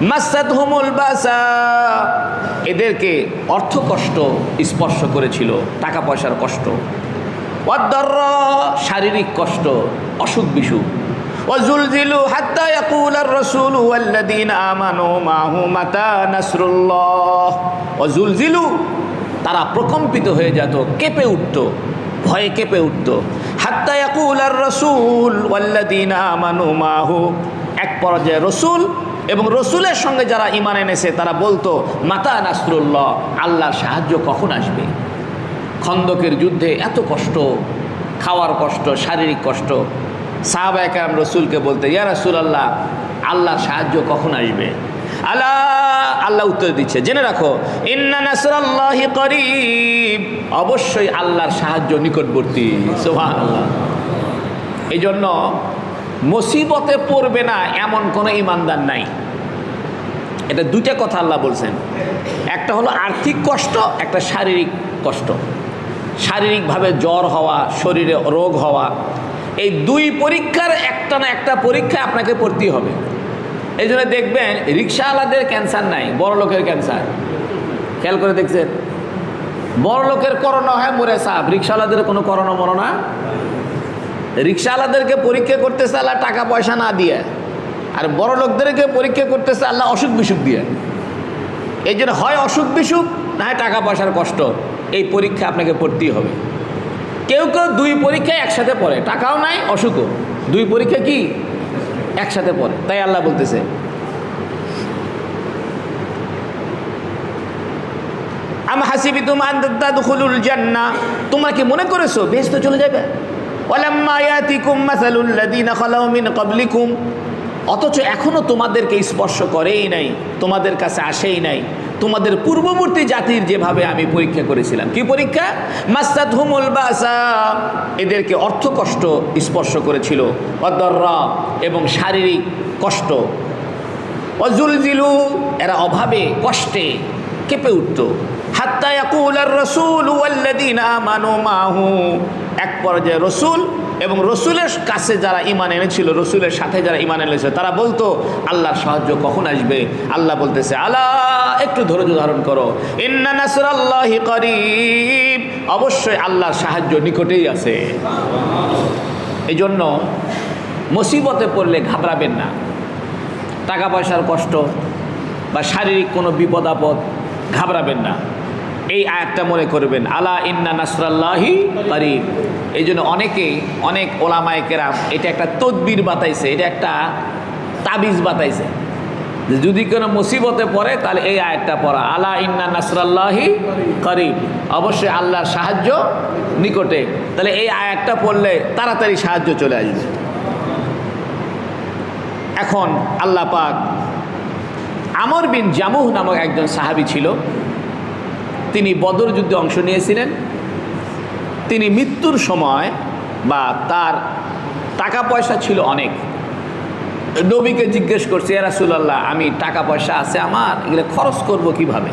মাসাতহুমুল বাসা, এদেরকে অর্থ কষ্ট স্পর্শ করেছিল, টাকা পয়সার কষ্ট, ওয়াদ-দাররা, শারীরিক কষ্ট, অসুখ বিসুখ, ওয়াজুলজিলু হাত্তা ইয়াকুলার রাসূলু ওয়াল্লাযীনা আমানু মাহু মাতা নাসরুল্লাহ, ওয়াজুলজিলু, তারা প্রকম্পিত হয়ে যেত, কেঁপে উঠত, ভয়ে কেঁপে উঠত, হাত্তা ইয়াকুলার রাসূল ওয়াল্লাযীনা আমানু মাহু, এক পর্যায়ে রসুল এবং রসুলের সঙ্গে যারা ঈমান এনেছে তারা বলতো, মাতা নাসরুল্লাহ, আল্লাহর সাহায্য কখন আসবে। খন্দকের যুদ্ধে এত কষ্ট, খাওয়ার কষ্ট, শারীরিক কষ্ট, সাহাবায়ে কেরাম রসুলকে বলতে, ইয়া রাসূলুল্লাহ, আল্লাহর সাহায্য কখন আসবে। আল্লাহ উত্তর দিচ্ছে, জেনে রাখো, ইন্না নাসরাল্লাহি করিব, অবশ্যই আল্লাহর সাহায্য নিকটবর্তী। সুবহানাল্লাহ। এই জন্য মুসিবতে পড়বে না এমন কোনো ঈমানদার নাই। এটা দুইটা কথা আল্লাহ বলছেন, একটা হলো আর্থিক কষ্ট, একটা শারীরিক কষ্ট। শারীরিকভাবে জ্বর হওয়া, শরীরে রোগ হওয়া, এই দুই পরীক্ষার একটা না একটা পরীক্ষায় আপনাকে পড়তেই হবে। এই জন্য দেখবেন রিক্সাওয়ালাদের ক্যান্সার নাই, বড় লোকের ক্যান্সার। খেয়াল করে দেখছেন, বড় লোকের করোনা হয় মরে সাহেব, রিক্সাওয়ালাদের কোনো করোনা মরনা। রিক্সাওয়ালাদেরকে পরীক্ষা করতেছে আল্লাহ টাকা পয়সা না দিয়ে, আর বড় লোকদেরকে পরীক্ষা করতেছে আল্লাহ অসুখ বিসুখ দিয়ে। এই জন্য হয় অসুখ বিসুখ, না হয় টাকা পয়সার কষ্ট, এই পরীক্ষা আপনাকে পড়তেই হবে। কেউ কেউ দুই পরীক্ষায় একসাথে পড়ে, টাকাও নাই অসুখও, দুই পরীক্ষা কি একসাথে পড়ে। তাই আল্লাহ বলতেছে, আম হাসিবিতুম আন তাদখুলুল জান্নাহ, তোমরা কি মনে করেছো বেহেশতে চলে যাবে। ওয়ালাম্মা ইয়াতিকুম মাসালুল লাযীনা খালাউ মিন ক্বাবলিকুম, অথচ এখনো তোমাদেরকে স্পর্শ করেই নাই, তোমাদের কাছে আসেই নাই তোমাদের পূর্ববর্তী জাতির যেভাবে আমি পরীক্ষা করেছিলাম। কি পরীক্ষা? মাসাতহুমুল বাসা, এদেরকে অর্থ কষ্ট স্পর্শ করেছিল, ওয়াদ-দাররা, এবং শারীরিক কষ্ট, ওয়াজুলজিলু, এরা অভাবে কষ্টে কেঁপে উঠত, হাত্তা ইয়াকুলার রাসূলু ওয়াল্লাযীনা আমানু মাহু, এক পর্যায়ে রসুল এবং রসুলের কাছে যারা ঈমান এনেছিল, রসুলের সাথে যারা ঈমান এনেছিল, তারা বলতো, আল্লাহর সাহায্য কখন আসবে। আল্লাহ বলতেছে, আলা, একটু ধৈর্য ধারণ করো, ইন্না নাসরাল্লাহি করিব, অবশ্যই আল্লাহর সাহায্য নিকটেই আছে। এই জন্য মুসিবতে পড়লে ঘাবড়াবেন না। টাকা পয়সার কষ্ট বা শারীরিক কোনো বিপদ আপদ, ঘাবড়াবেন না। এই আয়াতটা মনে করবেন, আলা ইন্না নাসরাল্লাহি করিব। এই জন্য অনেক ওলামায়ে কেরাম এটা একটা তদবির বাতাইছে, এটা একটা তাবিজ বাতাইছে, যে যদি কোনো মুসিবতে পড়ে তাহলে এই আয়াতটা পড়া, আলা ইন্না নাসরাল্লাহি করিব, অবশ্যই আল্লাহর সাহায্য নিকটে। তাহলে এই আয়াতটা পড়লে তাড়াতাড়ি সাহায্য চলে আসবে। এখন আল্লাহ পাক, আমর বিন জামুহ নামক একজন সাহাবী ছিল, তিনি বদর যুদ্ধে অংশ নিয়েছিলেন। তিনি মৃত্যুর সময়, বা তার টাকা পয়সা ছিল অনেক, নবীকে জিজ্ঞেস করছে, ইয়া রাসূলুল্লাহ, আমি টাকা পয়সা আছে আমার, এগুলো খরচ করব কিভাবে।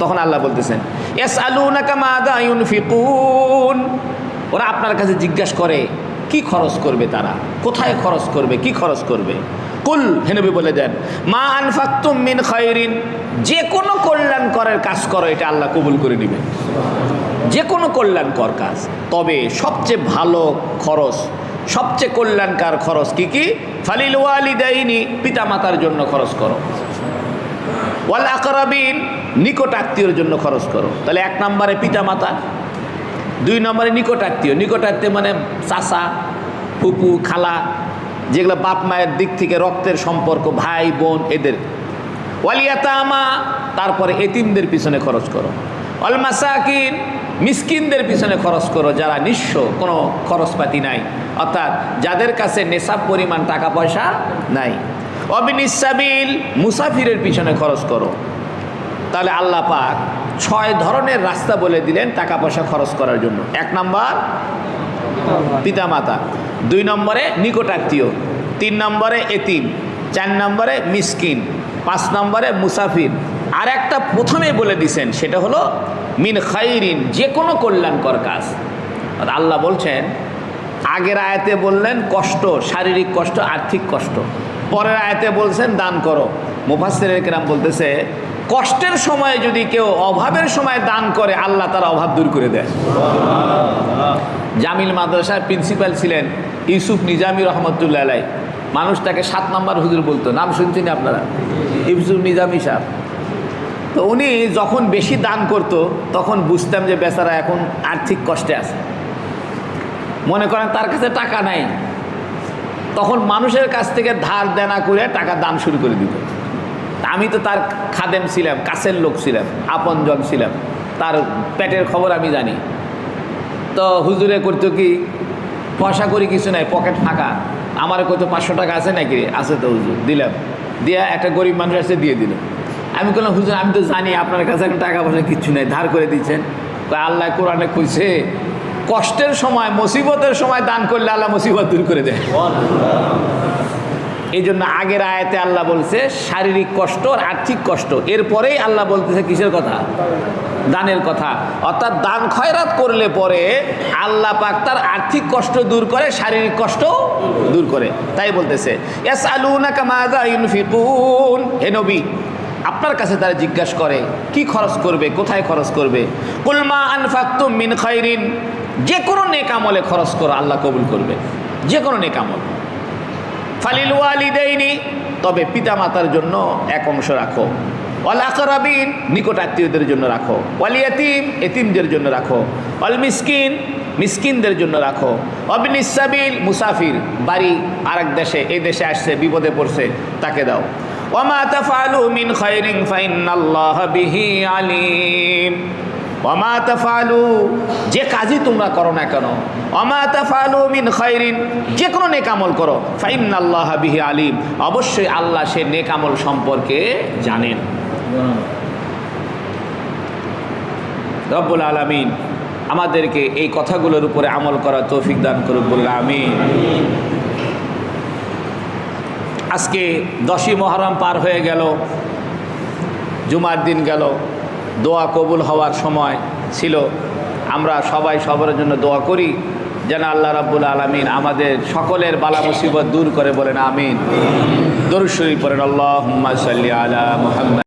তখন আল্লাহ বলতেছেন, ইয়াসআলুনাকা মাযা ইউনফিকুন, ওরা আপনার কাছে জিজ্ঞাসা করে কি খরচ করবে, তারা কোথায় খরচ করবে, কি খরচ করবে। কুল, হে নবী বলে দেন, মা আনফাকতুম মিন খায়রিন, যে কোনো কল্যাণকরের কাজ করো, এটা আল্লাহ কবুল করে নেবে, যে কোনো কল্যাণকর কাজ। তবে সবচেয়ে ভালো খরচ, সবচেয়ে কল্যাণকার খরচ কি কি? ফালিল ওয়ালিদাইনি, পিতামাতার জন্য খরচ করো, ওয়াল আকরাবিন, নিকট আত্মীয়র জন্য খরচ করো। তাহলে এক নম্বরে পিতামাতা, দুই নম্বরে নিকট আত্মীয়। নিকট আত্মীয় মানে চাচা, ফুপু, খালা, যেগুলো বাপ মায়ের দিক থেকে রক্তের সম্পর্ক, ভাই বোন, এদের। ওয়াল ইয়াতামা, তারপরে এতিমদের পিছনে খরচ করো। ওয়াল মাসাকিন, মিসকিনদের পিছনে খরচ করো, যারা নিঃস্ব, কোনো খরচপাতি নাই, অর্থাৎ যাদের কাছে নেশাব পরিমাণ টাকা পয়সা নাই। ওয়াবিনিস সাবিল, মুসাফিরের পিছনে খরচ করো। তাহলে আল্লাহ পাক 6 ধরনের রাস্তা বলে দিলেন টাকা পয়সা খরচ করার জন্য। এক নম্বর পিতামাতা, 2 নম্বরে নিকট আত্মীয়, 3 নম্বরে এতিম, 4 নম্বরে মিসকিন, 5 নম্বরে মুসাফির, আর একটা প্রথমে বলে দিছেন, সেটা হলো মিন খাইরিন, যে কোনো কল্যাণকর কাজ। আল্লাহ বলছেন, আগের আয়াতে বললেন কষ্ট, শারীরিক কষ্ট, আর্থিক কষ্ট, পরের আয়াতে বলছেন দান করো। মুফাসসিরে কেরাম বলতেছে, কষ্টের সময় যদি কেউ অভাবের সময় দান করে, আল্লাহ তার অভাব দূর করে দেয়। জামিল মাদ্রাসার প্রিন্সিপাল ছিলেন ইউসুফ নিজামী রহমতুল্লাহ আলাই। মানুষ তাকে 7 নম্বর হুজুর বলতো, নাম শুনছেন আপনারা, ইউসুফ নিজামী সাহেব। তো উনি যখন বেশি দান করতো, তখন বুঝতাম যে বেচারা এখন আর্থিক কষ্টে আছে। মনে করেন তার কাছে টাকা নাই, তখন মানুষের কাছ থেকে ধার দেনা করে টাকা দান শুরু করে দিত। আমি তো তার খাদেম ছিলাম, কাছের লোক ছিলাম, আপনজন ছিলাম, তার পেটের খবর আমি জানি। তো হুজুরে করতো কি, পয়সা করি কিছু নাই, পকেট ফাঁকা, আমার কত 500 টাকা আছে নাকি? আছে তো হুজুর, দিলাম। দিয়া একটা গরিব মানুষ আছে, দিয়ে দিল। আমি বললাম, হুজুর আমি তো জানি আপনার কাছে এখন টাকা পয়সা কিচ্ছু নেই, ধার করে দিচ্ছেন। আল্লাহ কোরআনে কইছে, কষ্টের সময়, মুসিবতের সময় দান করলে আল্লাহ মুসিবত দূর করে দেয়। এই জন্য আগের আয়াতে আল্লাহ বলছে শারীরিক কষ্ট আর আর্থিক কষ্ট, এরপরেই আল্লাহ বলতেছে কিসের কথা? দানের কথা। অর্থাৎ দান খয়রাত করলে পরে আল্লাহ পাক তার আর্থিক কষ্ট দূর করে, শারীরিক কষ্ট দূর করে। তাই বলতেছে, ইয়াসআলুনাকা মাযা ইউনফিকুন, হে নবী আপনার কাছে তারা জিজ্ঞাসা করে কি খরচ করবে, কোথায় খরচ করবে। কুল মা আনফাকতুম মিন খাইরিন, যে কোনো নেক আমলে খরচ করো, আল্লাহ কবুল করবে, যে কোনো নেক আমল। ফালিল ওয়ালিদাইনি, তবে পিতামাতার জন্য এক অংশ রাখো। ওয়াল আকরাবিন, নিকট আত্মীয়দের জন্য রাখো। ওয়াল ইয়াতীম, এতিমদের জন্য রাখো। ওয়াল মিসকিন, মিসকিনদের জন্য রাখো। ওয়াবনিস সাবিল, মুসাফির, বাড়ি আরেক দেশে, এই দেশে আসছে, বিপদে পড়ছে, তাকে দাও। ওয়ামা তাফআলু মিন খাইরিন ফাইন্নাল্লাহা বিহি আলিম। ওয়ামা তাফআলু, যে কাজই তোমরা করো না কেন, ওয়ামা তাফআলু মিন খাইরিন, যে কোনো নেক আমল করো, ফাইন্নাল্লাহা বিহি আলিম, অবশ্যই আল্লাহ সে নেক আমল সম্পর্কে জানেন। রব্বুল আলামিন আমাদেরকে এই কথাগুলোর উপরে আমল করার তৌফিক দান করুক, বলুন আমিন। আজকে 10ই মুহররম পার হয়ে গেল, জুমার দিন গেল, দোয়া কবুল হওয়ার সময় ছিল। আমরা সবাই সবার জন্য দোয়া করি যেন আল্লাহ রাব্বুল আলামিন আমাদের সকলের বালা মুসিবত দূর করে, বলেন আমিন। দরুদ শরীফ পড়েন, আল্লাহুম্মা সাল্লি আলা মুহাম্মাদ।